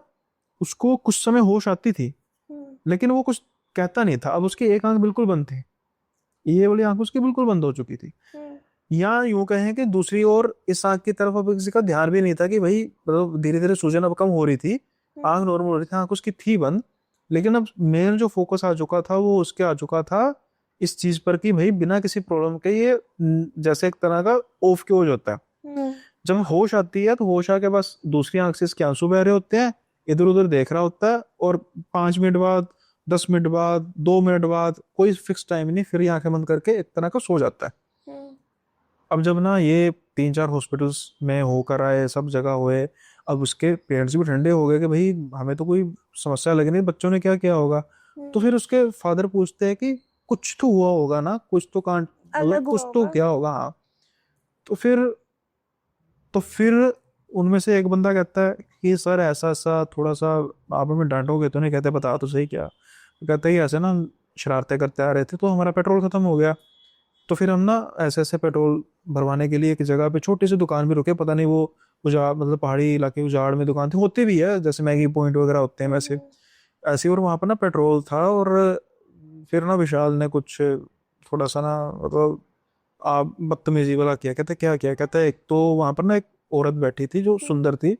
उसको कुछ समय होश आती थी, लेकिन वो कुछ कहता नहीं था। अब उसकी एक आंख बिल्कुल बंद थी, ये वाली आंख उसकी बिल्कुल बंद हो चुकी थी। या यूं कहें कि दूसरी ओर इस आंख की तरफ अब किसी का ध्यान भी नहीं था कि भाई, मतलब धीरे धीरे सूजन अब कम हो रही थी, आंख नॉर्मल हो रही थी, आंख उसकी थी बंद। लेकिन अब मेन जो फोकस आ चुका था वो उसके आ चुका था इस चीज पर कि भाई बिना किसी प्रॉब्लम के ये जैसे एक तरह का ऑफ क्योज होता है। जब होश आती है तो होश आके बस दूसरी आंख से इसके आंसू बह रहे होते हैं, इधर उधर देख रहा होता है, और 5 मिनट बाद, 10 मिनट बाद, 2 मिनट बाद, कोई फिक्स टाइम नहीं, फिर ये आंखें बंद करके एक तरह का सो जाता है। अब जब ना ये 3-4 हॉस्पिटल्स में होकर आए, सब जगह हुए, अब उसके पेरेंट्स भी ठंडे हो गए कि भाई हमें तो कोई समस्या लगी नहीं, बच्चों ने क्या किया होगा। तो फिर उसके फादर पूछते हैं कि कुछ तो हुआ होगा ना, कुछ तो कांड, मतलब कुछ तो क्या होगा। हाँ, तो फिर उनमें से एक बंदा कहता है कि सर ऐसा ऐसा, थोड़ा सा आप हमें डांटोगे तो नहीं, कहते बता तो सही क्या। तो कहता है कि ऐसे ना शरारतें करते आ रहे थे तो हमारा पेट्रोल खत्म हो गया, तो फिर हम ना ऐसे ऐसे पेट्रोल भरवाने के लिए एक जगह पे छोटी सी दुकान भी रुके, पता नहीं वो उजाड़, मतलब पहाड़ी इलाके उजाड़ में दुकान थी, होती भी है जैसे मैगी पॉइंट वगैरह होते हैं वैसे ऐसे। और वहां पर ना पेट्रोल था, और फिर ना विशाल ने कुछ थोड़ा सा ना, मतलब आप बदतमीजी वाला किया। कहते क्या किया, कहता है एक तो वहां पर ना एक औरत बैठी थी जो सुंदर थी,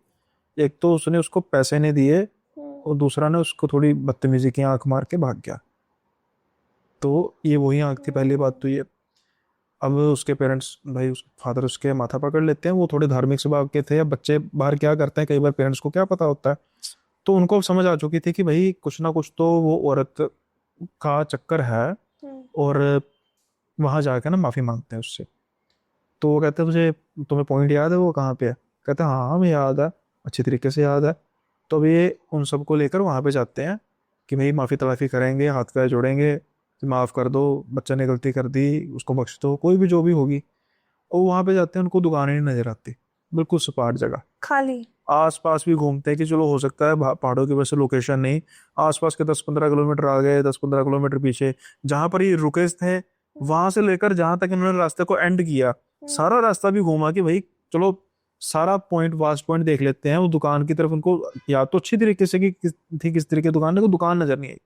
एक तो उसने उसको पैसे नहीं दिए, और दूसरा ने उसको थोड़ी बदतमीजी की, आंख मार के भाग गया। तो ये वही आंख थी, पहली बात तो ये। अब उसके पेरेंट्स, भाई उसके फादर उसके माथा पकड़ लेते हैं, वो थोड़े धार्मिक स्वभाव के थे। अब बच्चे बाहर क्या करते हैं, कई बार पेरेंट्स को क्या पता होता है। तो उनको अब समझ आ चुकी थी कि भाई कुछ ना कुछ तो वो औरत का चक्कर है, और वहां जाकर ना माफी मांगते हैं उससे। तो वो कहते हैं तुझे, तुम्हें पॉइंट याद है वो कहाँ पे है। कहते हैं हाँ हमें याद है, अच्छी तरीके से याद है। तो अब ये उन सबको लेकर वहां पे जाते हैं कि भाई माफी तलाफी करेंगे, हाथ पैर जोड़ेंगे कि माफ कर दो, बच्चा ने गलती कर दी, उसको बख्श दो, कोई भी जो भी होगी। और वहां पे जाते हैं, उनको दुकान ही नहीं नजर आती, बिल्कुल सपाट जगह, खाली। आस पास भी घूमते हैं कि चलो हो सकता है पहाड़ों की वजह से लोकेशन नहीं, आस पास के 10-15 किलोमीटर आ गए, 10-15 किलोमीटर पीछे जहां पर ये रुके थे वहां से लेकर जहां तक इन्होंने रास्ते को एंड किया, सारा रास्ता भी घूमा कि भाई चलो सारा पॉइंट, वास्ट पॉइंट देख लेते हैं। वो दुकान की तरफ उनको या तो अच्छी तरीके से कि किस तरीके की दुकान है, को दुकान नजर नहीं आई।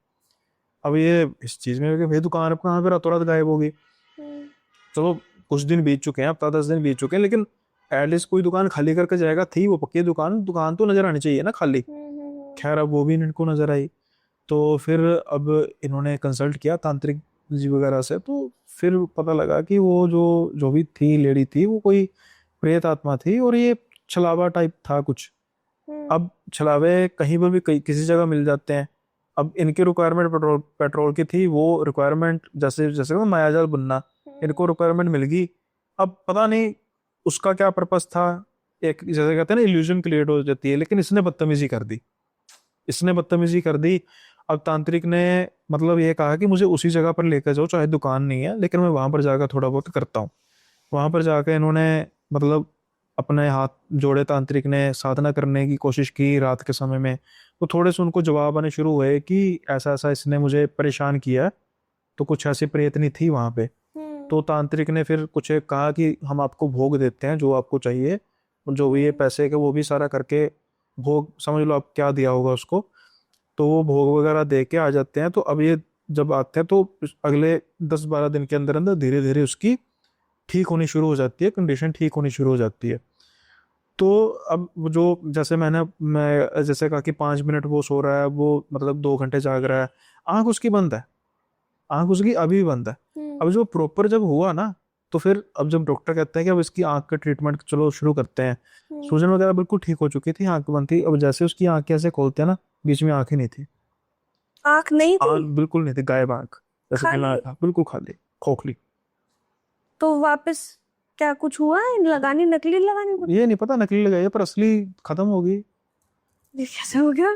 अब ये इस चीज में कि भाई दुकान अब कहाँ पे रातों रात गायब होगी। चलो कुछ दिन बीत चुके हैं, हफ्ता 10 दिन बीत चुके हैं, लेकिन एटलीस्ट कोई दुकान खाली करके जाएगा, थी वो पक्की दुकान, दुकान तो नजर आनी चाहिए ना खाली। खैर अब वो भी इनको नजर आई। तो फिर अब इन्होंने कंसल्ट किया तांत्रिक जी वगैरह से, तो फिर पता लगा कि वो जो जो भी थी लेडी थी वो कोई प्रेत आत्मा थी, और ये छलावा टाइप था कुछ। अब छलावे कहीं पर भी किसी जगह मिल जाते हैं। अब इनकी रिक्वायरमेंट पेट्रोल पेट्रोल की थी, वो रिक्वायरमेंट जैसे जैसे ना मायाजाल बनना, इनको रिक्वायरमेंट मिल गई। अब पता नहीं उसका क्या पर्पस था, एक जैसे कहते हैं ना इल्यूजन क्रिएट हो जाती है, लेकिन इसने बदतमीजी कर दी, इसने बदतमीजी कर दी। अब तांत्रिक ने मतलब ये कहा कि मुझे उसी जगह पर लेकर जाओ, चाहे दुकान नहीं है लेकिन मैं वहां पर जाकर थोड़ा बहुत करता हूँ। वहां पर जाकर इन्होंने मतलब अपने हाथ जोड़े, तांत्रिक ने साधना करने की कोशिश की रात के समय में। तो थोड़े से उनको जवाब आने शुरू हुए कि ऐसा ऐसा इसने मुझे परेशान किया। तो कुछ ऐसी प्रेतनी थी वहां पे। तो तांत्रिक ने फिर कुछ एक कहा कि हम आपको भोग देते हैं जो आपको चाहिए, जो भी ये पैसे के वो भी सारा करके भोग, समझ लो आप क्या दिया होगा उसको। तो वो भोग वगैरह दे के आ जाते हैं। तो अब ये जब आते हैं तो अगले 10-12 दिन के अंदर अंदर धीरे धीरे उसकी ठीक होनी शुरू हो जाती है, कंडीशन ठीक होनी शुरू हो जाती है। तो अब वो जो जैसे मैं जैसे कहा कि 5 मिनट वो सो रहा है, वो मतलब 2 घंटे जाग रहा है, आंख उसकी बंद है, आंख उसकी अभी भी बंद है। अब जो प्रॉपर जब हुआ ना, तो फिर अब जब डॉक्टर कहते हैं कि अब इसकी आंख का ट्रीटमेंट चलो शुरू करते हैं, सूजन वगैरह बिल्कुल ठीक हो चुकी थी, आंख बंद थी। अब जैसे उसकी आंख कैसे खोलते हैं ना, बीच में आंख ही नहीं थी, आंख नहीं थी, आंख बिल्कुल नहीं थी, गायब आंख, जैसे मिला खाली। था, बिल्कुल खाली, खोखली। तो वापस क्या कुछ हुआ है, लगानी, नकली लगानी कुछ? ये नहीं पता नकली लगाई है, पर असली खत्म हो गई। ये कैसे हो गया?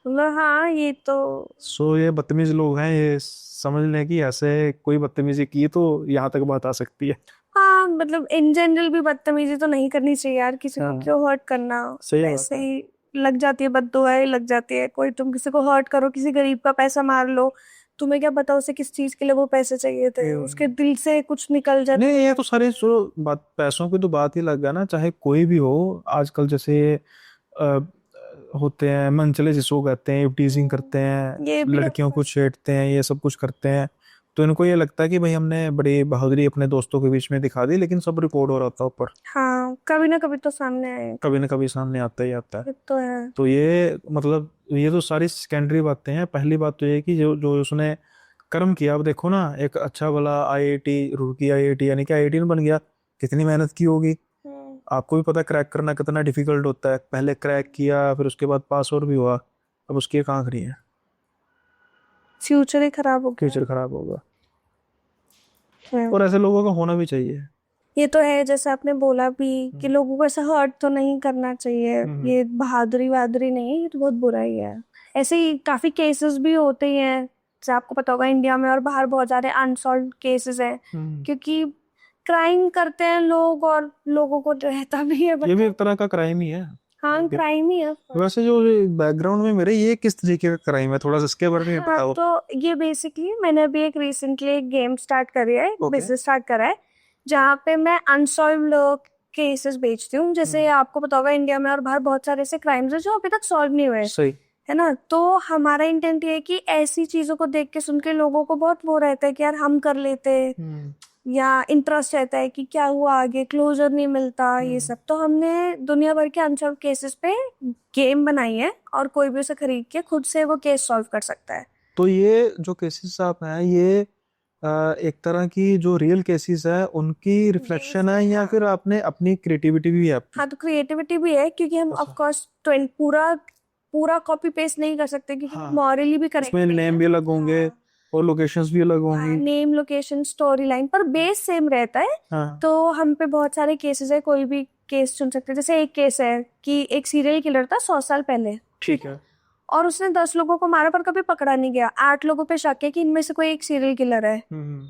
मतलब हाँ, ये तो सो ये बदतमीज लोग हैं, ये समझ लें कि ऐसे कोई बदतमीजी की तो यहाँ तक बात आ सकती है। हाँ, मतलब इन जनरल भी बदतमीजी तो नहीं करनी चाहिए यार, किसी को हाँ क्यों हर्ट करना। सही बात ऐसे है। ही लग जाती है, बद्दुआएं लग जाती है। कोई तुम किसी को हर्ट करो, किसी गरीब का पैसा मार लो, तुम्हें क्या पता उसे किस चीज के लिए वो पैसे चाहिए थे, उसके दिल से कुछ निकल जाए। नहीं ये तो सारे जो बात, पैसों की तो बात ही लग गया ना, चाहे कोई भी हो। आजकल जैसे अ, होते हैं मनचले जिसको कहते हैं, टीजिंग करते हैं, ये भी लड़कियों को छेड़ते हैं, ये सब कुछ करते हैं। तो इनको ये लगता है कि भाई हमने बड़ी बहादुरी अपने दोस्तों के बीच में दिखा दी, लेकिन सब रिकॉर्ड हो रहा था ऊपर, हाँ, कभी ना कभी तो सामने आए। कभी ना कभी सामने आता ही आता है। ये तो है। तो ये मतलब ये तो सारी सेकेंडरी बातें हैं। पहली बात तो ये है कि जो जो उसने कर्म किया। अब देखो ना, एक अच्छा भला आईआईटी रुड़की, आईआईटी यानी कि आईआईटी में बन गया, कितनी मेहनत की होगी। आपको भी पता क्रैक करना कितना डिफिकल्ट होता है। पहले क्रैक किया, फिर उसके बाद पास और भी हुआ, अब उसकी एक आंख नहीं है, फ्यूचर ही खराब हो गया फ्यूचर खराब होगा। है। और ऐसे लोगों का होना भी चाहिए। ये तो है, जैसे आपने बोला भी कि लोगों को ऐसा हर्ट तो नहीं करना चाहिए। हम्म। ये बहादुरी वहादुरी नहीं है, ये तो बहुत बुरा ही है। ऐसे ही काफी केसेस भी होते ही हैं, जैसे आपको पता होगा इंडिया में और बाहर बहुत सारे अनसॉल्व केसेस हैं, क्योंकि क्राइम करते हैं लोग और लोगों को रहता भी है ये भी बता। एक तरह का क्राइम ही है। हाँ, क्राइम ही है। वैसे जो बैकग्राउंड में मेरे, ये किस तरीके का क्राइम है, थोड़ा सा इसके बारे में हाँ, बताओ। तो ये बेसिकली मैंने अभी एक रिसेंटली एक गेम स्टार्ट करी है, ओके। बिजनेस स्टार्ट करा है, जहाँ पे मैं अनसॉल्व केसेस बेचती हूँ। जैसे आपको पता होगा इंडिया में और बाहर बहुत सारे ऐसे क्राइम्स हैं जो अभी तक सॉल्व नहीं हुए, सही। है ना। तो हमारा इंटेंट ये है कि ऐसी चीजों को देख के सुन के लोगों को बहुत वो रहता है कि यार हम कर लेते, या इंटरेस्ट रहता है कि क्या हुआ आगे, क्लोजर नहीं मिलता, ये सब। तो हमने दुनिया भर के अनसॉल्व केसेस पे गेम बनाई है, और कोई भी उसे खरीद के खुद से वो केस सॉल्व कर सकता है। तो ये जो केसेस आप हैं, ये एक तरह की जो रियल केसेस है उनकी रिफ्लेक्शन है, या फिर आपने अपनी क्रिएटिविटी भी है आपकी? हाँ, तो क्रिएटिविटी भी है, क्योंकि हम ऑफ कोर्स पूरा पूरा कॉपी पेस्ट नहीं कर सकते, क्योंकि हाँ, मॉरली भी करेक्ट उसमें नहीं नेम है। भी अलग होंगे हाँ, और लोकेशंस भी अलग होंगी। नेम, लोकेशन, स्टोरी लाइन, पर बेस सेम रहता है। हाँ तो हम पे बहुत सारे केसेस है, कोई भी केस चुन सकते हैं। जैसे एक केस है कि एक सीरियल किलर था 100 साल पहले, ठीक है। और उसने 10 लोगों को मारा, पर कभी पकड़ा नहीं गया। 8 लोगों पे शक है कि इनमें से कोई एक सीरियल किलर है,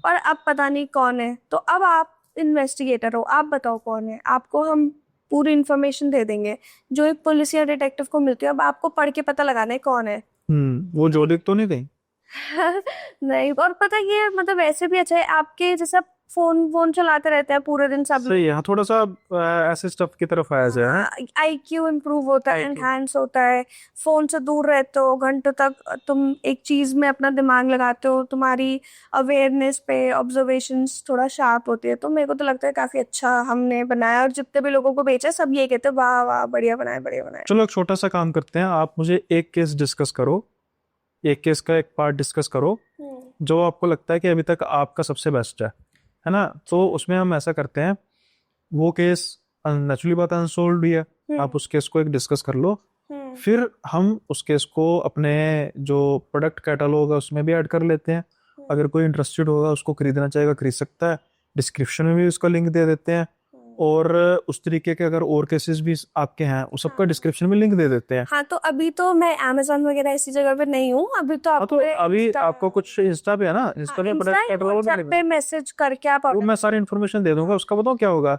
और अब पता नहीं कौन है। तो अब आप इन्वेस्टिगेटर हो, आप बताओ कौन है। आपको हम पूरी इन्फॉर्मेशन दे देंगे जो एक पुलिस या डिटेक्टिव को मिलती है। अब आपको पढ़ के पता लगाना है कौन है। वो जोडिक तो नहीं गई? नहीं, और पता है ये मतलब ऐसे भी अच्छा है आपके जैसा फोन वोन चलाते रहते हैं पूरे दिन सब सही है, हाँ, थोड़ा सा ऐसे स्टफ की तरफ आया जाए, हाँ। IQ इम्प्रूव होता है, IQ। एनहांस होता है। फोन से दूर रहते हो घंटों तक, तुम एक चीज में अपना दिमाग लगाते हो, तुम्हारी अवेयरनेस पे ऑब्जर्वेशंस थोड़ा शार्प होती है। तो मेरे को तो लगता है काफी अच्छा हमने बनाया, और जितने भी लोगों को बेचा सब ये कहते हैं वाह वाह बढ़िया बनाया बढ़िया बनाया। चलो एक छोटा सा काम करते हैं, आप मुझे एक केस डिस्कस करो, एक केस का एक पार्ट डिस्कस करो जो आपको लगता है कि अभी तक आपका सबसे बेस्ट है ना। तो उसमें हम ऐसा करते हैं, वो केस नेचुरली बात अनसोल्व हुई है, आप उस केस को एक डिस्कस कर लो, फिर हम उस केस को अपने जो प्रोडक्ट कैटलॉग है उसमें भी ऐड कर लेते हैं। अगर कोई इंटरेस्टेड होगा, उसको खरीदना चाहेगा, खरीद सकता है, डिस्क्रिप्शन में भी उसका लिंक दे देते हैं। और उस तरीके के अगर और केसेस भी आपके हैं, उस सबका डिस्क्रिप्शन में लिंक दे देते हैं। हाँ, तो अभी तो मैं Amazon वगैरह ऐसी जगह पे नहीं हूँ, अभी तो हाँ, तो आपको अभी आपको कुछ इंस्टा पे है ना, इंस्टा पे प्रोडक्ट कैटलॉग में पे मैसेज करके आप वो मैं सारी इन्फॉर्मेशन दे दूंगा। उसका बताओ क्या होगा,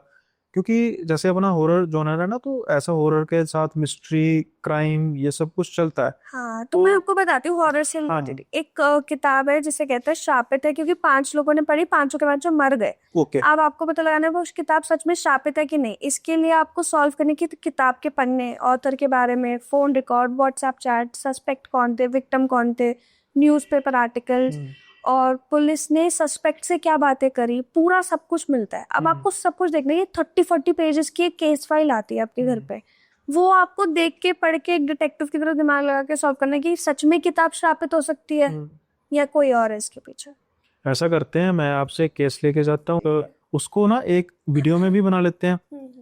क्योंकि जैसे अपना हॉरर जॉनर है ना, तो ऐसा हॉरर के साथ मिस्ट्री क्राइम ये सब कुछ चलता है। हाँ, तो मैं आपको बताती हूँ हॉरर से हाँ, रिलेटेड एक किताब है जिसे कहते हैं शापित है, क्योंकि 5 लोगों ने पढ़ी, 5 के 5 मर गए। ओके। अब आपको पता लगाना है वो किताब सच में शापित है कि नहीं। इसके लिए आपको सॉल्व करने की किताब के पन्ने, ऑथर के बारे में, phone record, WhatsApp chat, suspect कौन थे, विक्टिम कौन थे, न्यूज़पेपर आर्टिकल्स, और पुलिस ने सस्पेक्ट से क्या बातें करी, पूरा सब कुछ मिलता है। अब आपको सब कुछ देखना है। ये 30-40 पेजेस की एक केस फाइल आती है आपके घर पे, वो आपको देख के पढ़ के एक डिटेक्टिव की तरह दिमाग लगा के सॉल्व करना है कि सच में किताब श्रापित हो सकती है या कोई और है इसके पीछे। ऐसा करते हैं, मैं आपसे एक केस लेके जाता हूँ, तो उसको ना एक वीडियो में भी बना लेते हैं।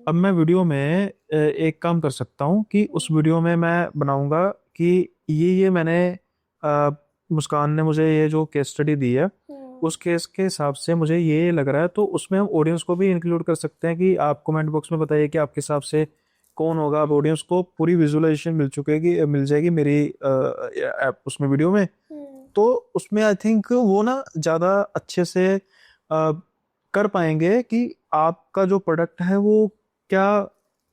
अब मैं वीडियो में एक काम कर सकता हूँ कि उस वीडियो में मैं बनाऊंगा कि ये मैंने मुस्कान ने मुझे ये जो केस स्टडी दी है, उस केस के हिसाब से मुझे ये लग रहा है। तो उसमें हम ऑडियंस को भी इंक्लूड कर सकते हैं कि आप कमेंट बॉक्स में बताइए कि आपके हिसाब से कौन होगा। अब ऑडियंस को पूरी विजुअलाइजेशन मिल जाएगी मेरी उसमें वीडियो में। तो उसमें आई थिंक वो ना ज़्यादा अच्छे से कर पाएंगे कि आपका जो प्रोडक्ट है वो क्या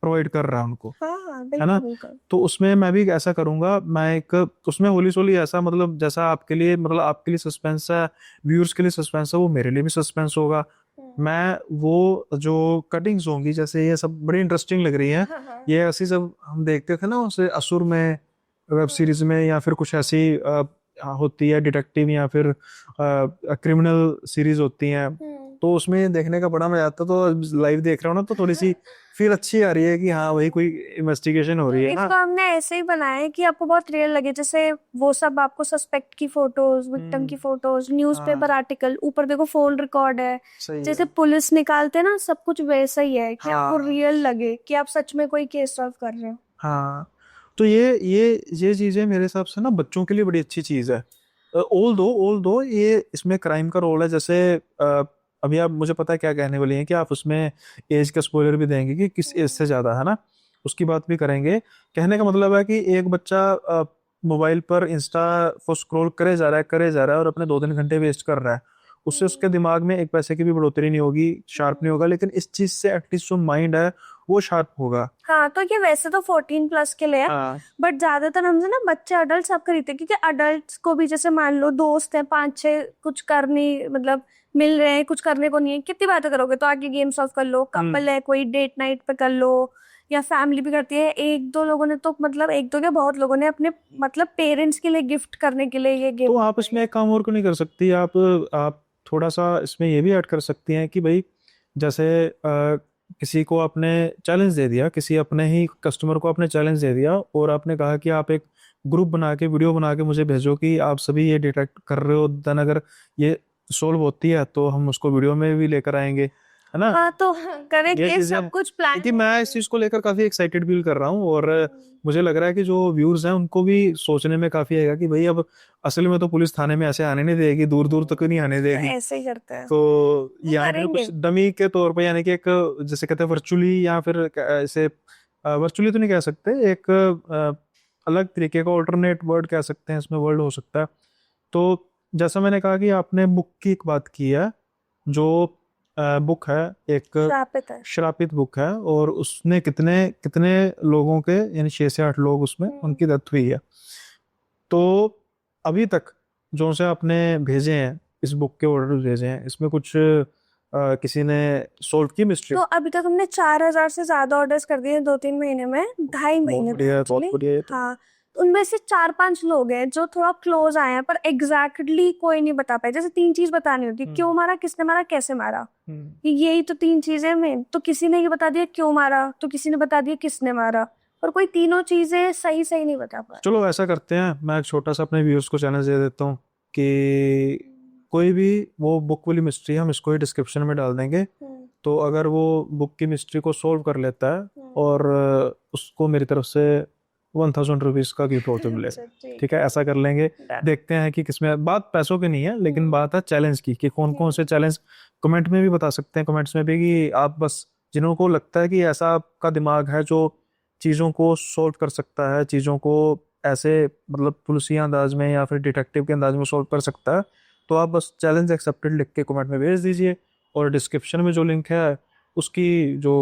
प्रोवाइड कर रहा है उनको, हाँ, है ना। बिल्कुल। तो उसमें मैं भी ऐसा करूंगा, मैं एक उसमें होली सोली ऐसा, मतलब जैसा आपके लिए, मतलब आपके लिए सस्पेंस है, व्यूअर्स के लिए सस्पेंस है, वो मेरे लिए भी सस्पेंस होगा। मैं वो जो कटिंग्स होंगी, जैसे ये सब बड़ी इंटरेस्टिंग लग रही है, ये ऐसी सब हम देखते थे ना उसे असुर में, वेब सीरीज में, या फिर कुछ ऐसी होती है डिटेक्टिव या फिर क्रिमिनल सीरीज होती हैं, तो उसमें देखने का बड़ा मजा आता है। तो लाइव देख रहा हूँ ना, तो थोड़ी सी फील अच्छी आ रही है कि हाँ वही कोई इन्वेस्टिगेशन हो रही है ना। इसको हमने ऐसे ही बनाया है कि आपको बहुत रियल लगे, जैसे वो सब आपको सस्पेक्ट की फोटोज, विक्टिम की फोटोज, न्यूज़पेपर आर्टिकल, ऊपर देखो फोन रिकॉर्ड है, सही जैसे है। पुलिस निकालते हैं ना, सब कुछ वैसा ही है कि आपको हाँ, रियल लगे कि आप सच में कोई केस सॉल्व कर रहे हो। हाँ, तो ये चीजें मेरे हिसाब से ना बच्चों के लिए बड़ी अच्छी चीज है। ऑल दो ये इसमें क्राइम का रोल है, जैसे अभी आप मुझे पता है क्या कहने वाली हैं कि आप उसमें एज का स्पॉइलर भी देंगे कि किस एज से ज्यादा, है ना, उसकी बात भी करेंगे। कहने का मतलब है कि एक बच्चा मोबाइल पर इंस्टा को स्क्रॉल करे जा रहा है और अपने 2-3 घंटे वेस्ट कर रहा है, उससे उसके दिमाग में एक पैसे की भी बढ़ोतरी नहीं होगी, शार्प नहीं होगा, लेकिन इस चीज से एटलीस्ट जो माइंड है वो शार्प होगा। हाँ, तो ये वैसे तो 14+ के लिए है, हाँ, बट ज्यादातर हमसे ना बच्चे अडल्ट सब खरीदते हैं, क्योंकि अडल्ट को भी जैसे मान लो दोस्त हैं 5-6, कुछ करने मतलब मिल रहे हैं, कुछ करने को नहीं है, कितनी बातें करोगे, तो आगे गेम सॉल्व कर लो, कपल है कोई डेट नाइट पे कर लो, या फैमिली भी करती है। एक दो लोगों ने तो मतलब एक दो क्या बहुत लोगों ने अपने मतलब पेरेंट्स के लिए गिफ्ट करने के लिए ये तो गेम। आप इसमें एक काम और क्यों नहीं कर सकती, आप थोड़ा सा इसमें ये भी ऐड कर सकती हैं कि भाई जैसे किसी को आपने चैलेंज दे दिया, किसी अपने ही कस्टमर को आपने चैलेंज दे दिया, और आपने कहा कि आप एक ग्रुप बना के वीडियो बना के मुझे भेजो कि आप सभी ये डिटेक्ट कर रहे हो, देन अगर ये सोल्व होती है तो हम उसको वीडियो में भी लेकर आएंगे, है ना। हाँ, तो ये करेंगे, चीजें, सब कुछ प्लान। क्योंकि मैं इस चीज को लेकर काफी एक्साइटेड फील कर रहा हूँ, और मुझे लग रहा है कि जो व्यूअर्स हैं उनको भी सोचने में काफी आएगा कि भाई अब असल में तो पुलिस थाने में ऐसे आने नहीं देगी, दूर दूर तक नहीं आने देगी। ऐसे ही करते हैं, तो वो यहाँ पे करेंगे। कुछ डमी के तौर पे, यानी कि एक जैसे कहते हैं वर्चुअली, या फिर ऐसे वर्चुअली तो नहीं कह सकते, एक अलग तरीके का ऑल्टरनेट वर्ड कह सकते हैं, इसमें वर्ड हो सकता है। तो जैसा मैंने कहा कि आपने बुक की एक बात की है, जो बुक है एक श्रापित है। श्रापित बुक है, और उसने कितने कितने लोगों के, यानी 6 से 8 लोग उसमें उनकी डेथ हुई है। तो अभी तक जो से आपने भेजे हैं, इस बुक के ऑर्डर भेजे हैं, इसमें कुछ किसी ने सॉल्व की मिस्ट्री? तो अभी तक हमने 4,000 से ज्यादा ऑर्डर्स कर दिए 2-3 महीने में, 2.5 बहुत महीने में बढ़िया है, बहुत एक्चुअली। बढ़िया है ये तो। हाँ, तो उनमें से 4-5 लोग हैं जो थोड़ा क्लोज आए हैं, पर एग्जैक्टली कोई नहीं बता पाए। जैसे 3 चीज बतानी होती है, क्यों मारा, किसने मारा, कैसे मारा, यही तो 3 चीजें मेन। तो किसी ने ये बता दिया क्यों मारा, तो किसी ने बता दिया किसने मारा, और कोई तीनों चीजें सही सही नहीं बता पा चलो ऐसा करते हैं, मैं एक छोटा सा अपने व्यूअर्स को चैलेंज दे देता हूँ कि कोई भी वो बुक वाली मिस्ट्री हम इसको ही डिस्क्रिप्शन में डाल देंगे। रहे। तो अगर वो बुक की मिस्ट्री को सॉल्व कर लेता है और उसको मेरी तरफ से 1,000 रुपीज का गिफ्ट वाउचर मिलेगा। ठीक ठीक है, ऐसा कर लेंगे। Done. देखते हैं कि किसमें, बात पैसों की नहीं है लेकिन बात है चैलेंज की, कि कौन कौन से चैलेंज। कमेंट में भी बता सकते हैं, कमेंट्स में भी, कि आप बस जिन्हों को लगता है कि ऐसा आपका दिमाग है जो चीज़ों को सॉल्व कर सकता है, चीज़ों को ऐसे मतलब पुलिसी अंदाज में या फिर डिटेक्टिव के अंदाज में सॉल्व कर सकता है, तो आप बस चैलेंज एक्सेप्टेड लिख के कमेंट में भेज दीजिए। और डिस्क्रिप्शन में जो लिंक है उसकी जो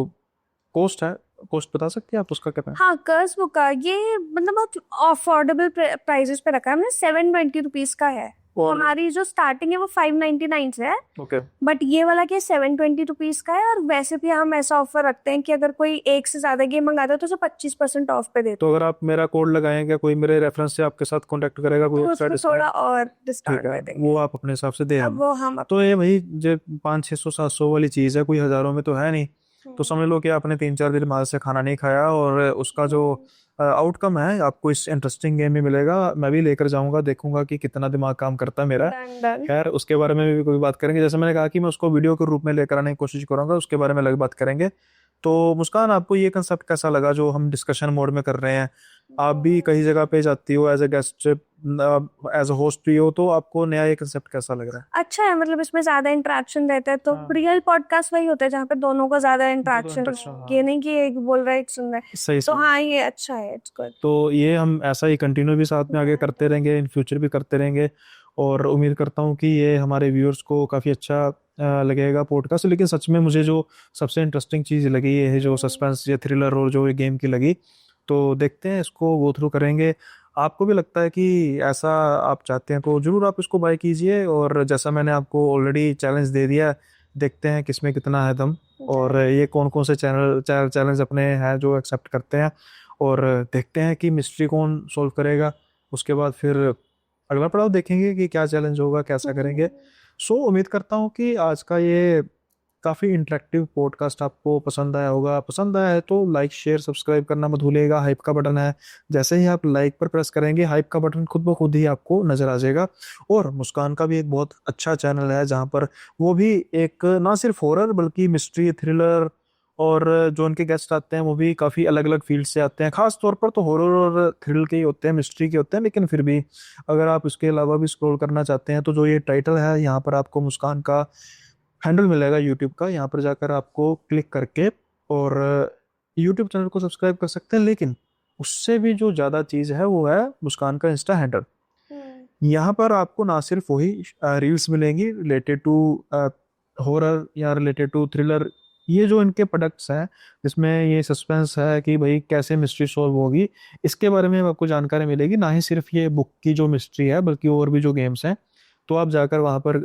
कॉस्ट है, कॉस्ट बता सकती है आप उसका कितना है? हाँ, कर्ज बुक का ये मतलब बहुत अफोर्डेबल प्राइजेस पे रखा है हमने। 720 रुपीज का है। और हमारी जो स्टार्टिंग है वो 599 से है, ओके, बट ये वाला क्या 720 का है। और वैसे भी हम ऐसा ऑफर रखते हैं कि अगर कोई एक से ज्यादा गेम मंगाता है तो उसे 25% ऑफ पे देते तो अगर आप मेरा कोड लगाएंगे, कोई मेरे रेफरेंस से आपके साथ कांटेक्ट करेगा, कोई हैं, तो एक्स्ट्रा उसमें डिस्काउंट? थोड़ा और ठीक डिस्काउंट है, कर देंगे। वो आप अपने हिसाब से दे अब हम। वो हम तो ये भाई जो 500-600-700 वाली चीज़ है, कोई हज़ारों में तो है नहीं। तो समझ लो कि आपने 3-4 दिन बाद से खाना नहीं खाया, और उसका जो आउटकम है आपको इस इंटरेस्टिंग गेम में मिलेगा। मैं भी लेकर जाऊंगा, देखूंगा कि कितना दिमाग काम करता है मेरा। Done done. खैर उसके बारे में भी कोई बात करेंगे, जैसे मैंने कहा कि मैं उसको वीडियो के रूप में लेकर आने की कोशिश करूंगा, उसके बारे में अलग बात करेंगे। तो मुस्कान, आपको ये कंसेप्ट कैसा लगा जो हम डिस्कशन मोड में कर रहे हैं? आप भी कई जगह पे जाती हो as a guest, as a host भी हो, तो आपको नया ये कंसेप्ट कैसा लग रहा है? अच्छा है, मतलब इसमें ज्यादा इंटरेक्शन रहता है। तो हाँ, रियल पॉडकास्ट वही होता है जहाँ पे दोनों का ज्यादा इंटरेक्शन, इंटरेक्शन, हाँ, ये नहीं कि एक बोल रहा है एक सुन रहा है। सही तो सही। हाँ, ये अच्छा है, इट्स गुड। तो ये हम ऐसा ही कंटिन्यू भी साथ में आगे करते रहेंगे, इन फ्यूचर भी करते रहेंगे। और उम्मीद करता हूँ कि ये हमारे व्यूअर्स को काफ़ी अच्छा लगेगा पॉडकास्ट। लेकिन सच में मुझे जो सबसे इंटरेस्टिंग चीज़ लगी ये है जो सस्पेंस या थ्रिलर और जो ये गेम की लगी। तो देखते हैं, इसको गो थ्रू करेंगे। आपको भी लगता है कि ऐसा आप चाहते हैं तो ज़रूर आप इसको बाय कीजिए। और जैसा मैंने आपको ऑलरेडी चैलेंज दे दिया, देखते हैं किसमें कितना है दम, और ये कौन कौन से चैलेंज अपने हैं जो एक्सेप्ट करते हैं। और देखते हैं कि मिस्ट्री कौन सॉल्व करेगा। उसके बाद फिर अगला पड़ाव देखेंगे कि क्या चैलेंज होगा, कैसा करेंगे। सो उम्मीद करता हूँ कि आज का ये काफ़ी इंटरेक्टिव पॉडकास्ट आपको पसंद आया होगा। पसंद आया है तो लाइक शेयर सब्सक्राइब करना मत भूलिएगा। हाइप का बटन है, जैसे ही आप लाइक पर प्रेस करेंगे हाइप का बटन खुद ब खुद ही आपको नज़र आ जाएगा। और मुस्कान का भी एक बहुत अच्छा चैनल है जहाँ पर वो भी एक ना सिर्फ हॉरर बल्कि मिस्ट्री, थ्रिलर, और जो उनके गेस्ट आते हैं वो भी काफ़ी अलग अलग फील्ड से आते हैं। खास तौर पर तो हॉरर और थ्रिल के ही होते हैं, मिस्ट्री के होते हैं, लेकिन फिर भी अगर आप इसके अलावा भी स्क्रॉल करना चाहते हैं तो जो ये टाइटल है यहाँ पर आपको मुस्कान का हैंडल मिलेगा यूट्यूब का, यहाँ पर जाकर आपको क्लिक करके और यूट्यूब चैनल को सब्सक्राइब कर सकते हैं। लेकिन उससे भी जो ज़्यादा चीज़ है वो है मुस्कान का इंस्टा हैंडल। यहाँ पर आपको ना सिर्फ वही रील्स मिलेंगी रिलेटेड टू हॉरर या रिलेटेड टू थ्रिलर, ये जो इनके प्रोडक्ट्स हैं जिसमें ये सस्पेंस है कि भाई कैसे मिस्ट्री सॉल्व होगी, इसके बारे में आपको जानकारी मिलेगी। ना ही सिर्फ ये बुक की जो मिस्ट्री है बल्कि और भी जो गेम्स हैं, तो आप जाकर वहाँ पर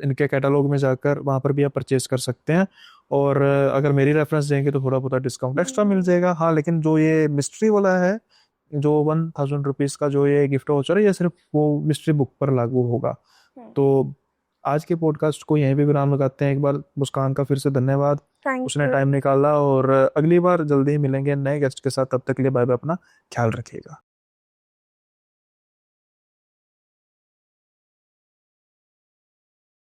इनके कैटलॉग में जाकर वहाँ पर भी आप परचेज कर सकते हैं। और अगर मेरी रेफरेंस देंगे तो थोड़ा बहुत डिस्काउंट एक्स्ट्रा मिल जाएगा। हाँ, लेकिन जो ये मिस्ट्री वाला है, जो 1,000 रुपीज़ का जो ये गिफ्ट वाउचर है, ये सिर्फ वो मिस्ट्री बुक पर लागू होगा। तो आज के पॉडकास्ट को यहीं पे विराम लगाते हैं। एक बार मुस्कान का फिर से धन्यवाद, थैंक उसने यू। टाइम निकाला। और अगली बार जल्दी ही मिलेंगे नए गेस्ट के साथ, तब तक के लिए बाय बाय, अपना ख्याल रखिएगा।